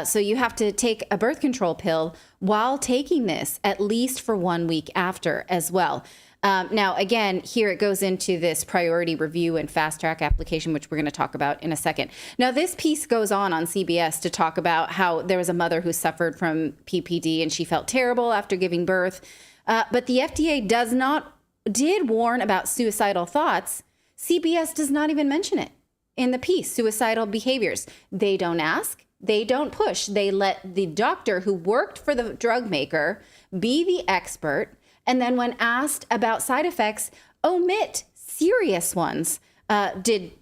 So you have to take a birth control pill while taking this, at least for 1 week after as well. Now, again, here it goes into this priority review and fast track application, which we're going to talk about in a second. Now, this piece goes on CBS to talk about how there was a mother who suffered from PPD and she felt terrible after giving birth. But the FDA did warn about suicidal thoughts. CBS does not even mention it in the piece, suicidal behaviors. They don't ask. They don't push. They let the doctor who worked for the drug maker be the expert. And then when asked about side effects, omit serious ones. Did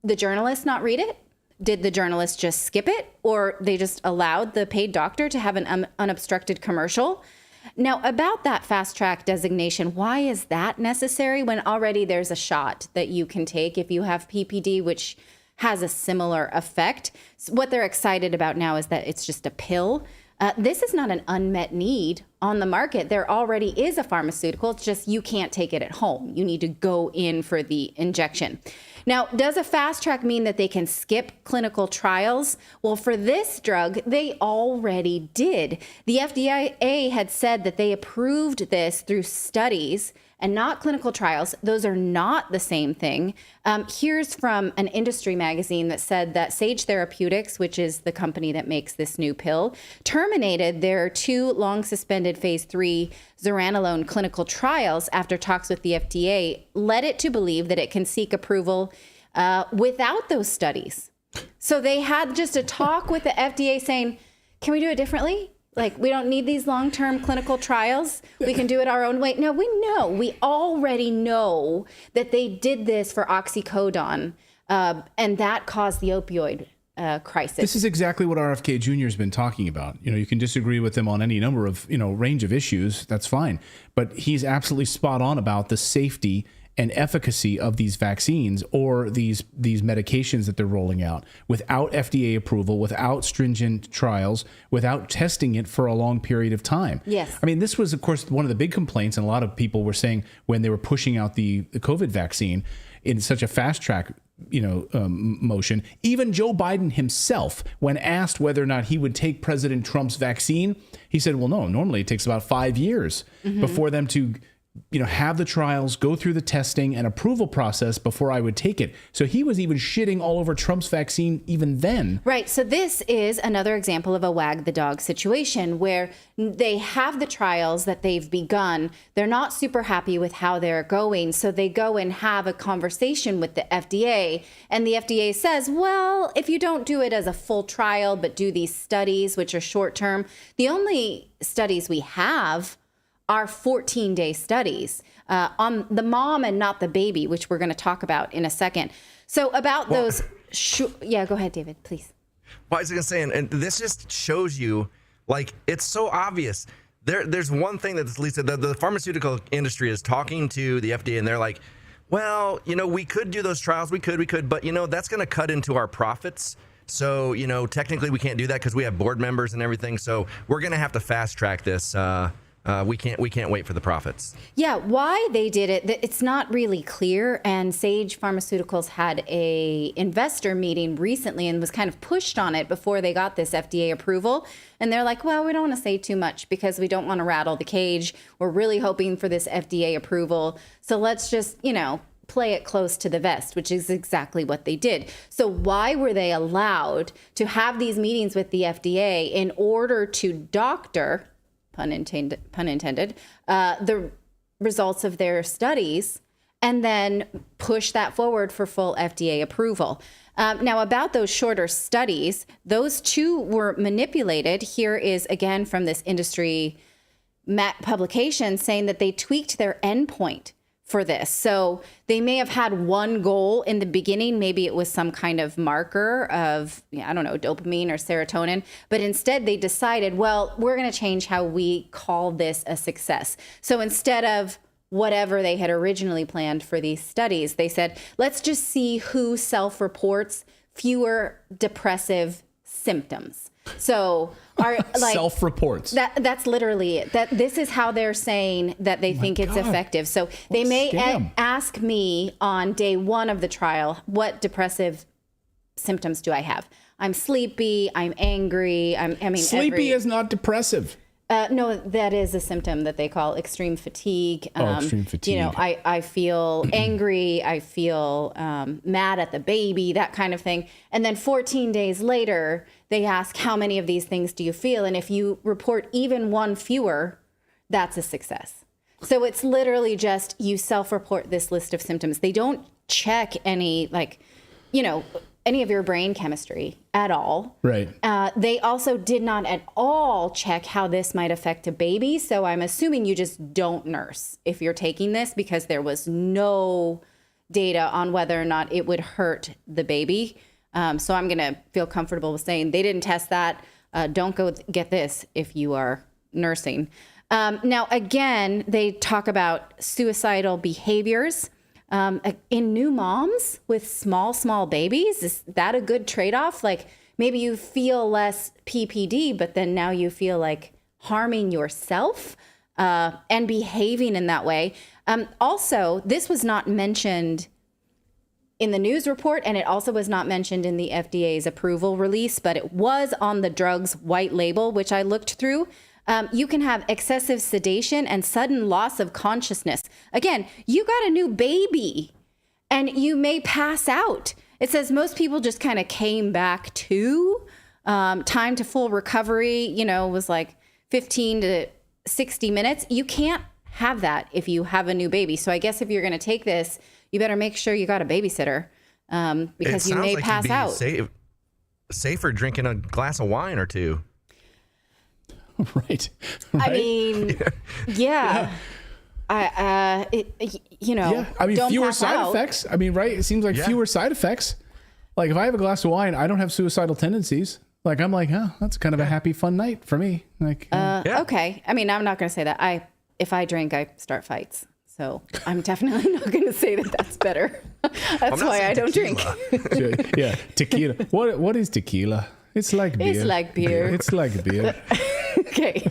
the journalist not read it? Did the journalist just skip it? Or they just allowed the paid doctor to have an unobstructed commercial? Now, about that fast track designation, why is that necessary when already there's a shot that you can take if you have PPD, which has a similar effect? So what they're excited about now is that it's just a pill. This is not an unmet need on the market. There already is a pharmaceutical. It's just you can't take it at home. You need to go in for the injection. Now, does a fast track mean that they can skip clinical trials? Well, for this drug, they already did. The FDA had said that they approved this through studies and not clinical trials. Those are not the same thing. Here's from an industry magazine that said that Sage Therapeutics, which is the company that makes this new pill, terminated their 2 long-suspended phase 3 zuranolone clinical trials after talks with the FDA led it to believe that it can seek approval without those studies. So they had just a talk with the FDA saying, can we do it differently? Like, we don't need these long-term clinical trials. We can do it our own way. Now, we already know that they did this for oxycodone, and that caused the opioid crisis. This is exactly what RFK Jr. has been talking about. You can disagree with him on any number of, range of issues. That's fine. But he's absolutely spot on about the safety and efficacy of these vaccines or these medications that they're rolling out without FDA approval, without stringent trials, without testing it for a long period of time. Yes. I mean, this was, of course, one of the big complaints, and a lot of people were saying when they were pushing out the COVID vaccine in such a fast track motion. Even Joe Biden himself, when asked whether or not he would take President Trump's vaccine, he said, well, no, normally it takes about 5 years before them to have the trials, go through the testing and approval process before I would take it. So he was even shitting all over Trump's vaccine even then. Right. So this is another example of a wag the dog situation where they have the trials that they've begun. They're not super happy with how they're going. So they go and have a conversation with the FDA. And the FDA says, well, if you don't do it as a full trial, but do these studies, which are short term, the only studies we have are 14-day studies on the mom and not the baby, which we're going to talk about in a second. So about those, go ahead, David, please. Well, I was going to say, and this just shows you, like, it's so obvious. There's one thing that Lisa, the pharmaceutical industry is talking to the FDA, and they're like, well, we could do those trials, we could, but that's going to cut into our profits. So, technically we can't do that because we have board members and everything. So we're going to have to fast track this. We can't wait for the profits. Yeah, why they did it, it's not really clear. And Sage Pharmaceuticals had a investor meeting recently and was kind of pushed on it before they got this FDA approval. And they're like, well, we don't want to say too much because we don't want to rattle the cage. We're really hoping for this FDA approval. So let's just, play it close to the vest, which is exactly what they did. So why were they allowed to have these meetings with the FDA in order to doctor, pun intended, the results of their studies and then push that forward for full FDA approval? Now, about those shorter studies, those 2 were manipulated. Here is, again, from this industry publication saying that they tweaked their endpoint for this. So they may have had one goal in the beginning. Maybe it was some kind of marker of, dopamine or serotonin. But instead they decided, well, we're going to change how we call this a success. So instead of whatever they had originally planned for these studies, they said, let's just see who self-reports fewer depressive symptoms. So are like self-reports. That's literally it. That this is how they're saying that they think it's effective. So they may ask me on day 1 of the trial, what depressive symptoms do I have? I'm sleepy. I'm angry. Sleepy is not depressive. No, that is a symptom that they call extreme fatigue. Extreme fatigue. I feel angry. I feel mad at the baby, that kind of thing. And then 14 days later, they ask, how many of these things do you feel? And if you report even one fewer, that's a success. So it's literally just you self-report this list of symptoms. They don't check any, any of your brain chemistry at all. Right. They also did not at all check how this might affect a baby. So I'm assuming you just don't nurse if you're taking this, because there was no data on whether or not it would hurt the baby. So I'm going to feel comfortable with saying they didn't test that. Don't go get this if you are nursing. Now, again, they talk about suicidal behaviors. In new moms with small babies, is that a good trade-off? Like maybe you feel less PPD, but then now you feel like harming yourself and behaving in that way. Also, this was not mentioned in the news report, and it also was not mentioned in the FDA's approval release, but it was on the drug's white label, which I looked through. You can have excessive sedation and sudden loss of consciousness. Again, you got a new baby and you may pass out. It says most people just kind of came back to time to full recovery, was like 15 to 60 minutes. You can't have that if you have a new baby. So I guess if you're going to take this, you better make sure you got a babysitter because you may pass out. Safer drinking a glass of wine or two. Right. I mean, yeah. Yeah. I mean, don't fewer pass side out. effects. I mean, right? It seems like fewer side effects. Like if I have a glass of wine, I don't have suicidal tendencies. Like I'm like, oh, that's kind of a happy, fun night for me. Like, okay. I mean, I'm not going to say that. If I drink, I start fights. So I'm definitely not going to say that that's better. That's why I don't drink. Yeah, tequila. What is tequila? It's like beer. It's like beer. It's like beer. Okay.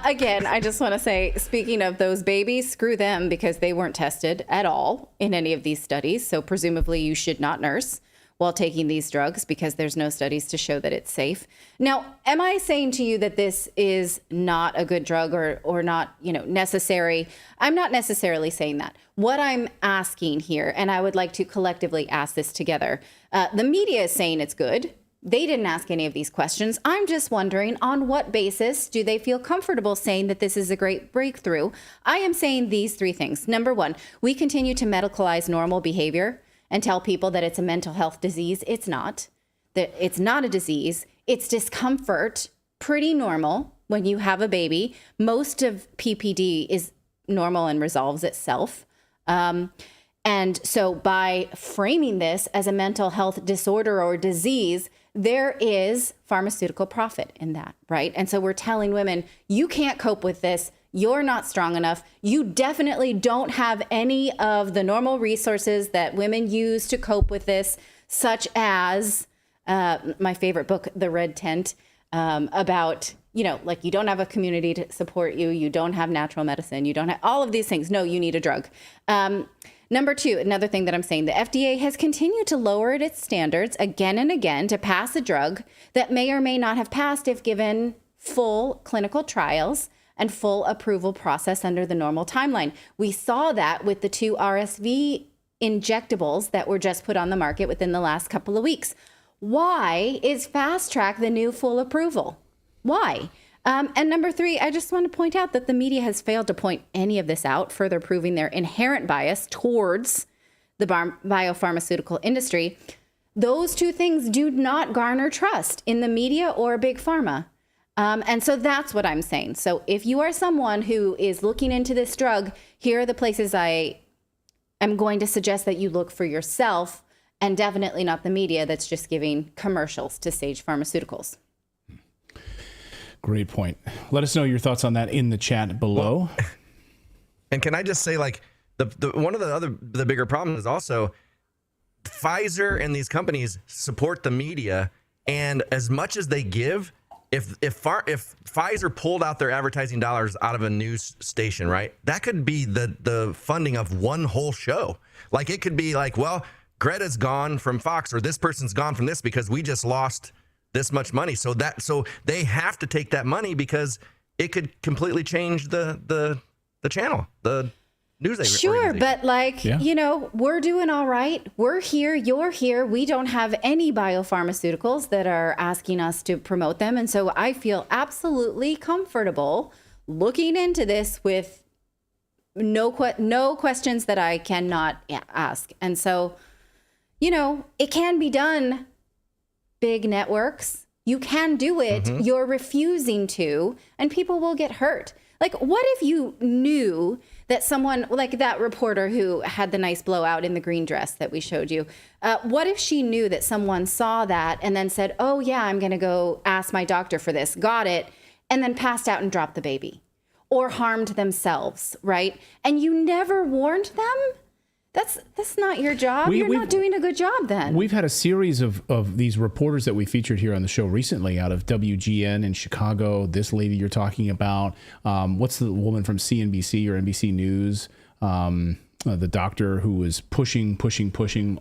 Again, I just want to say, speaking of those babies, screw them because they weren't tested at all in any of these studies. So presumably you should not nurse while taking these drugs because there's no studies to show that it's safe. Now, am I saying to you that this is not a good drug or not, necessary? I'm not necessarily saying that. What I'm asking here, and I would like to collectively ask this together, the media is saying it's good. They didn't ask any of these questions. I'm just wondering, on what basis do they feel comfortable saying that this is a great breakthrough? I am saying these three things. Number one, we continue to medicalize normal behavior and tell people that it's a mental health disease. It's not. That it's not a disease. It's discomfort, pretty normal when you have a baby. Most of PPD is normal and resolves itself. And so by framing this as a mental health disorder or disease, there is pharmaceutical profit in that, right? And so we're telling women, you can't cope with this. You're not strong enough. You definitely don't have any of the normal resources that women use to cope with this, such as my favorite book, The Red Tent, about, like you don't have a community to support you. You don't have natural medicine. You don't have all of these things. No, you need a drug. Number two, another thing that I'm saying, the FDA has continued to lower its standards again and again to pass a drug that may or may not have passed if given full clinical trials and full approval process under the normal timeline. We saw that with the 2 RSV injectables that were just put on the market within the last couple of weeks. Why is Fast Track the new full approval? Why? And number three, I just want to point out that the media has failed to point any of this out, further proving their inherent bias towards the biopharmaceutical industry. Those two things do not garner trust in the media or big pharma. And so that's what I'm saying. So if you are someone who is looking into this drug, here are the places I am going to suggest that you look for yourself, and definitely not the media that's just giving commercials to Sage Pharmaceuticals. Great point. Let us know your thoughts on that in the chat below. And can I just say, like, the one of the bigger problems is also Pfizer and these companies support the media, and as much as they give, if Pfizer pulled out their advertising dollars out of a news station, right, that could be the funding of one whole show. Like it could be like, well, Greta's gone from Fox, or this person's gone from this because we just lost this much money. So they have to take that money because it could completely change the channel, the news. Sure, but we're doing all right. We're here. You're here. We don't have any biopharmaceuticals that are asking us to promote them. And so I feel absolutely comfortable looking into this with no questions that I cannot ask. And so, you know, it can be done, big networks. You can do it. Mm-hmm. You're refusing to, and people will get hurt. Like, what if you knew that someone, like that reporter who had the nice blowout in the green dress that we showed you, what if she knew that someone saw that and then said, oh, yeah, I'm going to go ask my doctor for this, got it, and then passed out and dropped the baby or harmed themselves, right? And you never warned them? That's not your job. You're not doing a good job then. We've had a series of these reporters that we featured here on the show recently out of WGN in Chicago. This lady you're talking about. What's the woman from CNBC or NBC News? The doctor who was pushing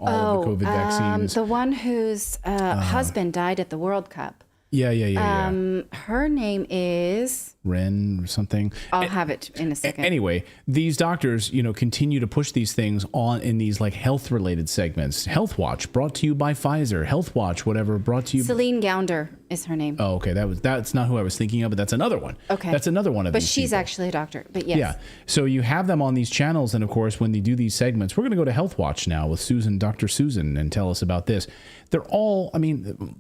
all of the COVID vaccines. The one whose husband died at the World Cup. Yeah. Her name is Ren or something. I'll have it in a second. Anyway, these doctors, you know, continue to push these things on in these like health related segments. Health Watch brought to you by Pfizer. Health Watch, whatever, brought to you. Celine Gounder is her name. Oh, okay. That's not who I was thinking of, but that's another one. Okay. That's another one of but these. But she's people. actually a doctor. But yes. Yeah. So you have them on these channels, and of course, when they do these segments, we're going to go to Health Watch now with Dr. Susan, and tell us about this. They're all, I mean,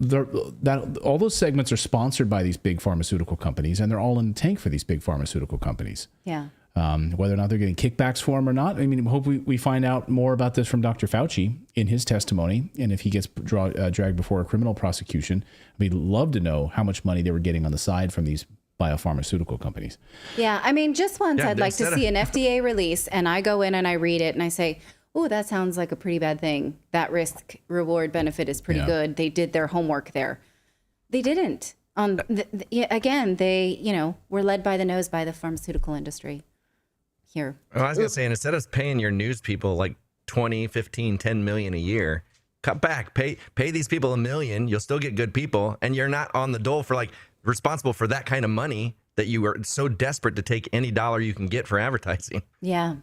all those segments are sponsored by these big pharmaceutical companies, and they're all in the tank for these big pharmaceutical companies. Yeah. Whether or not they're getting kickbacks for them or not. I mean, hope we find out more about this from Dr. Fauci in his testimony, and if he gets dragged before a criminal prosecution. We'd love to know how much money they were getting on the side from these biopharmaceutical companies. Yeah, I mean, just once I'd like to see an FDA release, and I go in and I read it, and I say, oh, that sounds like a pretty bad thing. That risk reward benefit is pretty good. They did their homework there. They didn't. Again, they, were led by the nose by the pharmaceutical industry here. Well, I was going to say, and instead of paying your news people like 20, 15, 10 million a year, cut back, pay these people $1 million. You'll still get good people. And you're not on the dole for responsible for that kind of money that you are so desperate to take any dollar you can get for advertising. Yeah.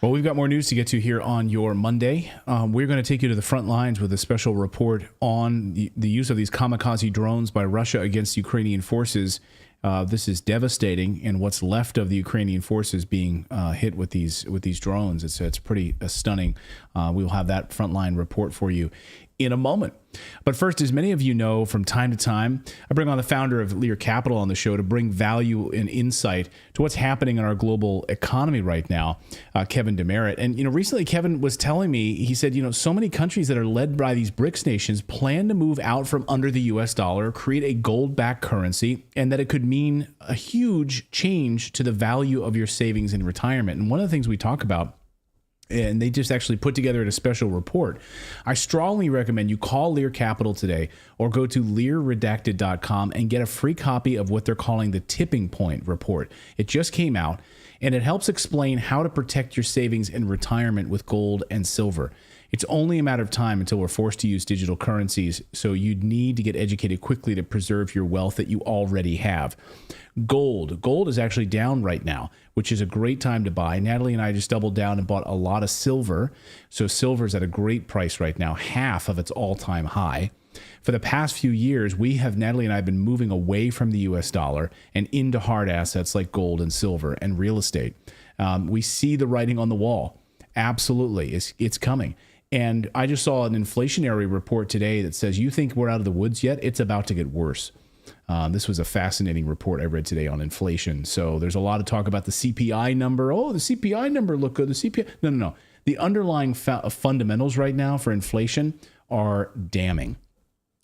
Well, we've got more news to get to here on your Monday. We're going to take you to the front lines with a special report on the use of these kamikaze drones by Russia against Ukrainian forces. This is devastating, and what's left of the Ukrainian forces being hit with these drones. It's pretty stunning. We'll have that frontline report for you in a moment. But first, as many of you know, from time to time, I bring on the founder of Lear Capital on the show to bring value and insight to what's happening in our global economy right now, Kevin Demerit. And, recently Kevin was telling me, he said, so many countries that are led by these BRICS nations plan to move out from under the US dollar, create a gold-backed currency, and that it could mean a huge change to the value of your savings in retirement. And one of the things we talk about, and they just actually put together a special report. I strongly recommend you call Lear Capital today or go to LearRedacted.com and get a free copy of what they're calling the Tipping Point Report. It just came out, and it helps explain how to protect your savings in retirement with gold and silver. It's only a matter of time until we're forced to use digital currencies, so you need to get educated quickly to preserve your wealth that you already have. Gold is actually down right now, which is a great time to buy. Natalie and I just doubled down and bought a lot of silver. So silver's at a great price right now, half of its all-time high. For the past few years, Natalie and I have been moving away from the US dollar and into hard assets like gold and silver and real estate. We see the writing on the wall. Absolutely, it's coming. And I just saw an inflationary report today that says, you think we're out of the woods yet? It's about to get worse. This was a fascinating report I read today on inflation. So there's a lot of talk about the CPI number. Oh, the CPI number look good. The CPI. No. The underlying fundamentals right now for inflation are damning.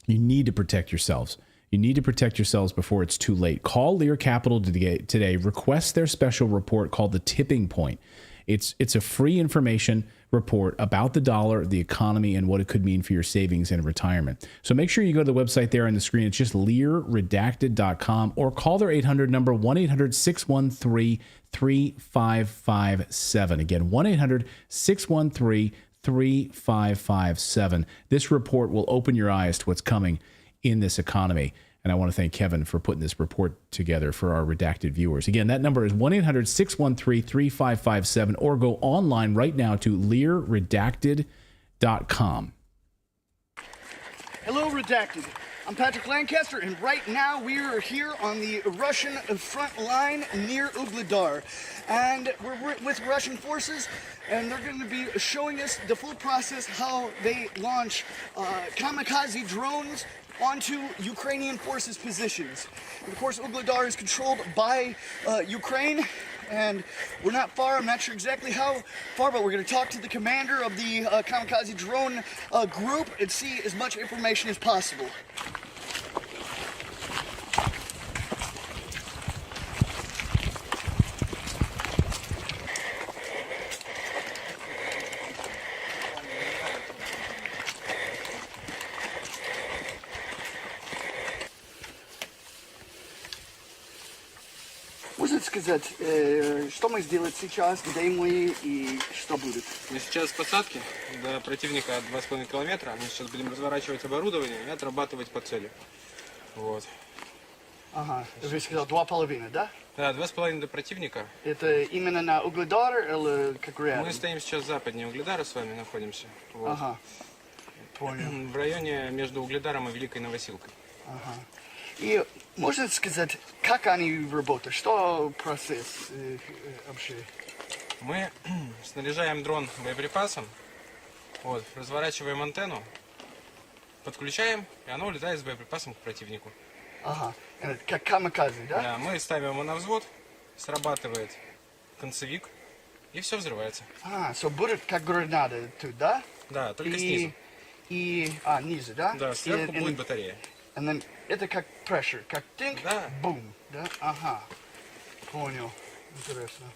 You need to protect yourselves. You need to protect yourselves before it's too late. Call Lear Capital today. Request their special report called The Tipping Point. It's a free information report about the dollar, the economy, and what it could mean for your savings and retirement. So make sure you go to the website there on the screen. It's just LearRedacted.com, or call their 800 number, 1-800-613-3557. Again, 1-800-613-3557. This report will open your eyes to what's coming in this economy. And I want to thank Kevin for putting this report together for our redacted viewers. Again, that number is 1-800-613-3557, or go online right now to LearRedacted.com. Hello, Redacted. I'm Patrick Lancaster, and right now we are here on the Russian front line near Ugledar. And we're with Russian forces, and they're going to be showing us the full process, how they launch kamikaze drones onto Ukrainian forces' positions. And of course, Ugledar is controlled by Ukraine, and we're not far. I'm not sure exactly how far, but we're going to talk to the commander of the kamikaze drone group and see as much information as possible. Можете сказать, что мы сделать сейчас, где мы и что будет? Мы сейчас в посадке до противника 2,5 километра. Мы сейчас будем разворачивать оборудование и отрабатывать по цели. Вот. Ага, вы сказали 2,5, да? Да, 2,5 до противника. Это именно на Угледар или как рядом? Мы стоим сейчас западнее Угледара, с вами находимся. Вот. Ага, понял. В районе между Угледаром и Великой Новосилкой. Ага. И можно сказать, как они работают? Что процесс вообще? Мы снаряжаем дрон боеприпасом, вот, разворачиваем антенну, подключаем, и оно улетает с боеприпасом к противнику. Ага, как камикадзе, да? Да, мы ставим его на взвод, срабатывает концевик, и все взрывается. Будет как гранада тут, да? Да, только снизу. Ниже, да? Да, сверху будет батарея. Это как pressure, как тинг, бум, да? Ага, понял, интересно.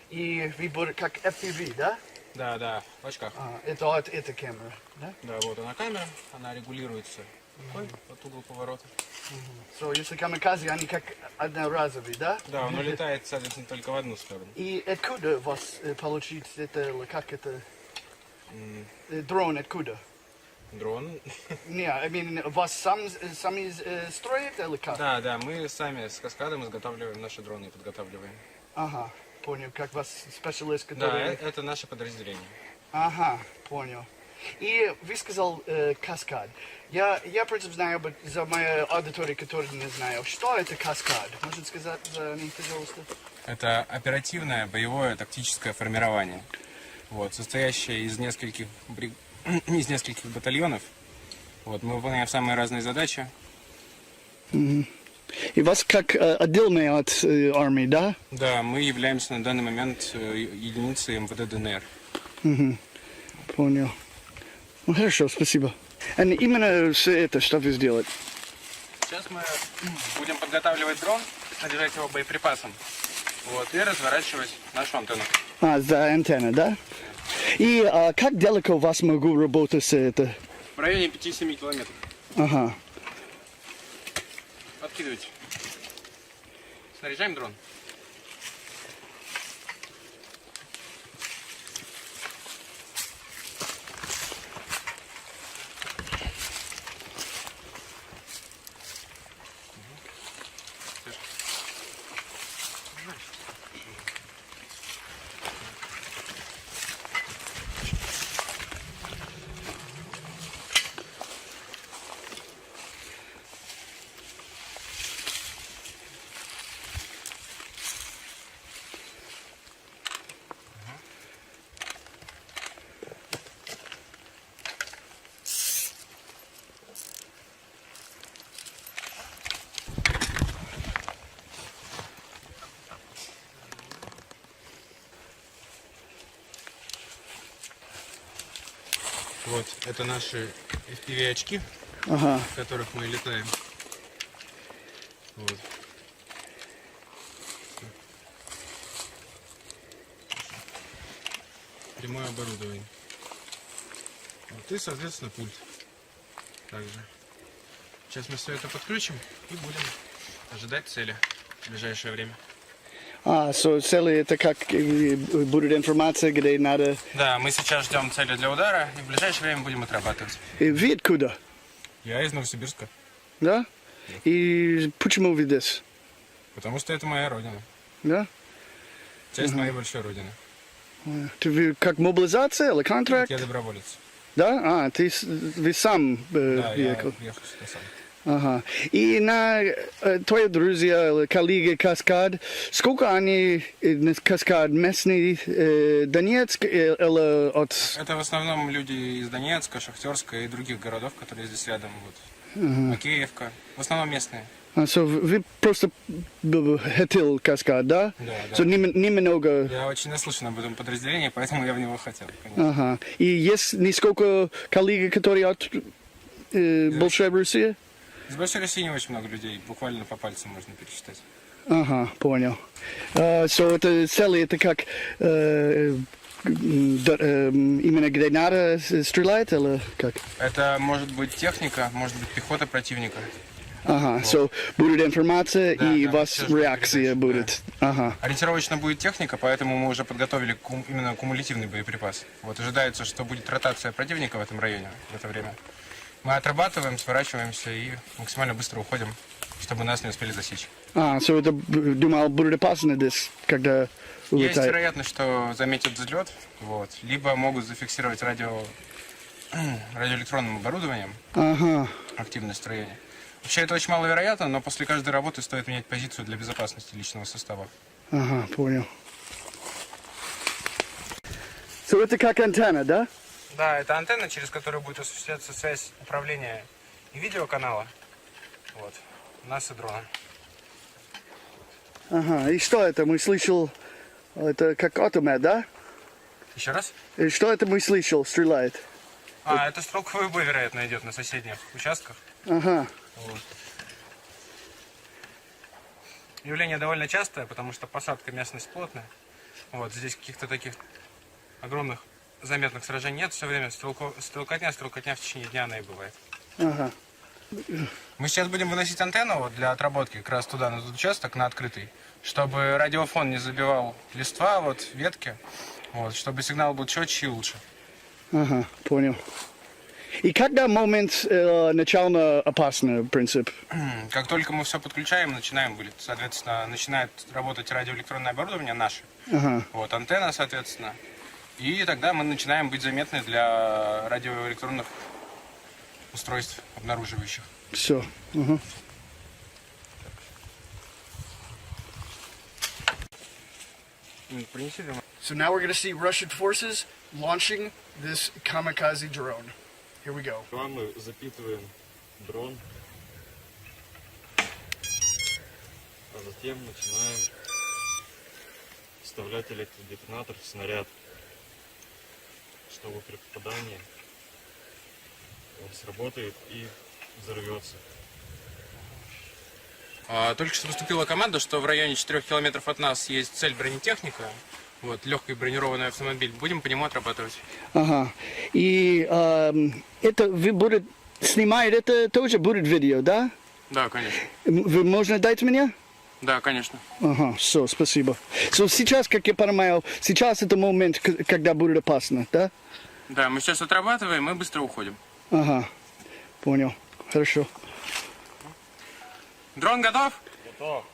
И вы будете как FPV, да? Да, да, в очках. Это камера, да? Да, вот она камера, она регулируется от угла поворота. Если камикадзе, они как одноразовые, да? Да, он улетает, соответственно, только в одну сторону. И откуда у вас получить это, как это, дрон откуда? Дрон? Не, I mean, вас сами строят или как? Да, да, мы сами с каскадом изготавливаем наши дроны и подготавливаем. Ага, понял, как вас специалист, который... Да, это наше подразделение. Ага, понял. И вы сказал каскад. Я просто знаю, за мою аудиторию, которая не знаю, что это каскад? Можете сказать за них, пожалуйста? Это оперативное боевое тактическое формирование, вот, состоящее из нескольких батальонов. Вот, мы выполняем самые разные задачи. И вас как отдельные от армии, да? Да, мы являемся на данный момент единицей МВД ДНР. Понял. Ну хорошо, спасибо. И именно это, что вы сделаете? Сейчас мы будем подготавливать дрон, снаряжать его боеприпасом, вот, и разворачивать нашу антенну. За антенна, да? И как далеко вас могу работать с это? В районе 5-7 километров. Ага. Откидывайте. Снаряжаем дрон. Вот, это наши FPV-очки, в которых мы летаем. Вот. Прямое оборудование. Вот, и, соответственно, пульт. Также. Сейчас мы все это подключим и будем ожидать цели в ближайшее время. Цели это как будет информация, где надо... Да, мы сейчас ждем цели для удара и в ближайшее время будем отрабатывать. И вы откуда? Я из Новосибирска. Да? И почему вы здесь? Потому что это моя родина. Да? Часть моей большой родины. Ты как мобилизация или контракт? Я доброволец. Да? Вы сам да, приехал? я ехал сюда сам. Ага. И на твои друзья, коллеги Каскад, сколько они Каскад местный, Донецк или от... Это в основном люди из Донецка, Шахтерска и других городов, которые здесь рядом. Вот. Макеевка. В основном местные. Вы просто хотел Каскад, да? Да, да. So, немного... Я очень наслышан об этом подразделении, поэтому я в него хотел, конечно. Ага. И есть несколько коллег, которые от Большой России? Из Большой России не очень много людей, буквально по пальцам можно пересчитать. Ага, понял. Это цели, это как именно граната стреляет или как? Это может быть техника, может быть пехота противника. Ага, вот. Будет информация и у вас реакция будет. Да. Ага. Ориентировочно будет техника, поэтому мы уже подготовили именно кумулятивный боеприпас. Вот ожидается, что будет ротация противника в этом районе в это время. Мы отрабатываем, сворачиваемся и максимально быстро уходим, чтобы нас не успели засечь. Это, думал, будет опасно здесь, когда улетает? Есть вероятность, что заметят взлет, вот, либо могут зафиксировать радиоэлектронным оборудованием активность в районе. Вообще это очень маловероятно, но после каждой работы стоит менять позицию для безопасности личного состава. Ага, понял. Это как антенна, да? Да, это антенна, через которую будет осуществляться связь управления и видеоканала. Вот. У нас и дрона. Ага, и что это? Мы слышал, это как автомат, да? Еще раз? И что это мы слышал, стреляет? Это стрелковый бой, вероятно, идет на соседних участках. Ага. Вот. Явление довольно частое, потому что посадка, местность плотная. Вот, здесь каких-то таких огромных заметных сражений нет. Все время стрелкотня в течение дня она и бывает. Ага. Мы сейчас будем выносить антенну вот, для отработки как раз туда, на тот участок, на открытый, чтобы радиофон не забивал листва, вот, ветки, вот, чтобы сигнал был четче и лучше. Ага, понял. И когда момент начально опасный принцип? Как только мы все подключаем, начинаем вылет. Соответственно, начинает работать радиоэлектронное оборудование наше. Ага. Вот, антенна, соответственно. И тогда мы начинаем быть заметны для радиоэлектронных устройств, обнаруживающих. Все. Ага. So now we're going to see Russian forces launching this kamikaze drone. Here we go. Мы запитываем дрон, а затем начинаем вставлять электродетонатор в снаряд, чтобы при попадании он сработает и взорвется. Только что поступила команда, что в районе 4 километров от нас есть цель бронетехника. Вот, легкий бронированный автомобиль. Будем по нему отрабатывать. Ага. И это вы будете снимать, это тоже будет видео, да? Да, конечно. Вы можно дать мне? Да, конечно. Ага, все, спасибо. Сейчас, как я понимаю, сейчас это момент, когда будет опасно, да? Да, мы сейчас отрабатываем и быстро уходим. Ага, понял. Хорошо. Дрон готов? Готов.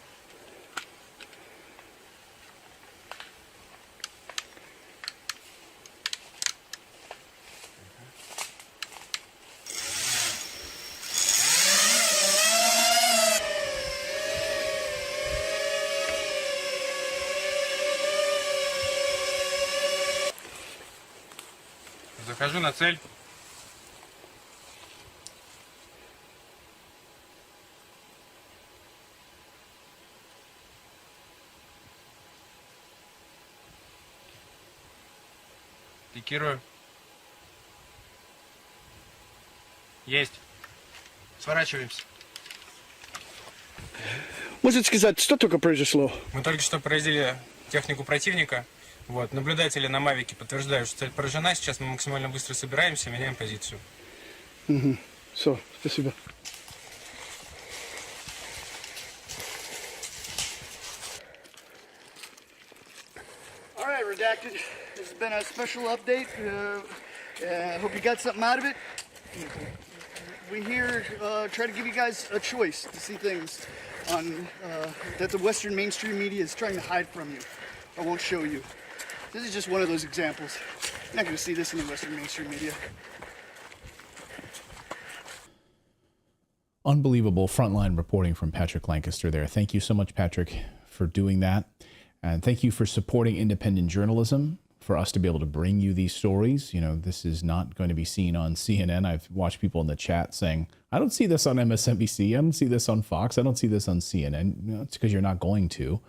Захожу на цель. Пикирую. Есть. Сворачиваемся. Можете сказать, что только произошло? Мы только что поразили технику противника. Вот, наблюдатели на Мавике подтверждают, что цель поражена. Сейчас мы максимально быстро собираемся, меняем позицию. Угу. Все, спасибо. All right, Redacted. This has been a special update. I hope you got something out of it. We here try to give you guys a choice to see things on that the Western mainstream media is trying to hide from you. I won't show you. This is just one of those examples. You're not going to see this in the Western mainstream media. Unbelievable frontline reporting from Patrick Lancaster there. Thank you so much, Patrick, for doing that. And thank you for supporting independent journalism, for us to be able to bring you these stories. You know, this is not going to be seen on CNN. I've watched people in the chat saying, I don't see this on MSNBC. I don't see this on Fox. I don't see this on CNN. It's because you're not going to.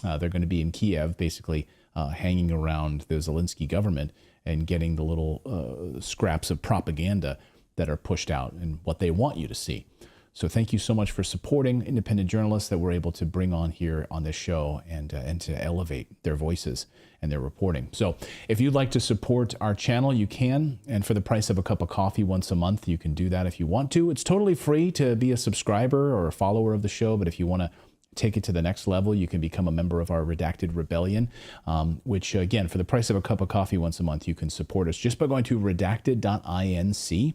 They're going to be in Kiev, basically hanging around the Zelensky government and getting the little scraps of propaganda that are pushed out and what they want you to see. So thank you so much for supporting independent journalists that we're able to bring on here on this show and to elevate their voices and their reporting. So if you'd like to support our channel, you can. And for the price of a cup of coffee once a month, you can do that if you want to. It's totally free to be a subscriber or a follower of the show. But if you want to take it to the next level, you can become a member of our Redacted Rebellion, which, again, for the price of a cup of coffee once a month, you can support us just by going to redacted.inc.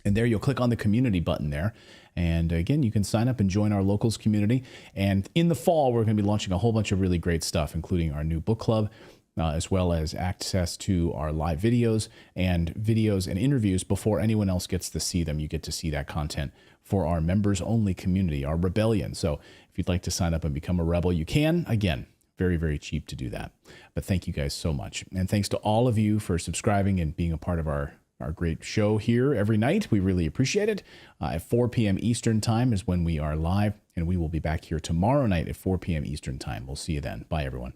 And there you'll click on the community button there. And again, you can sign up and join our locals community. And in the fall, we're going to be launching a whole bunch of really great stuff, including our new book club, as well as access to our live videos and interviews before anyone else gets to see them. You get to see that content for our members only community, our rebellion. So if you'd like to sign up and become a rebel, you can. Again, very, very cheap to do that. But thank you guys so much. And thanks to all of you for subscribing and being a part of our great show here every night. We really appreciate it. At 4 p.m. Eastern time is when we are live, and we will be back here tomorrow night at 4 p.m. Eastern time. We'll see you then. Bye, everyone.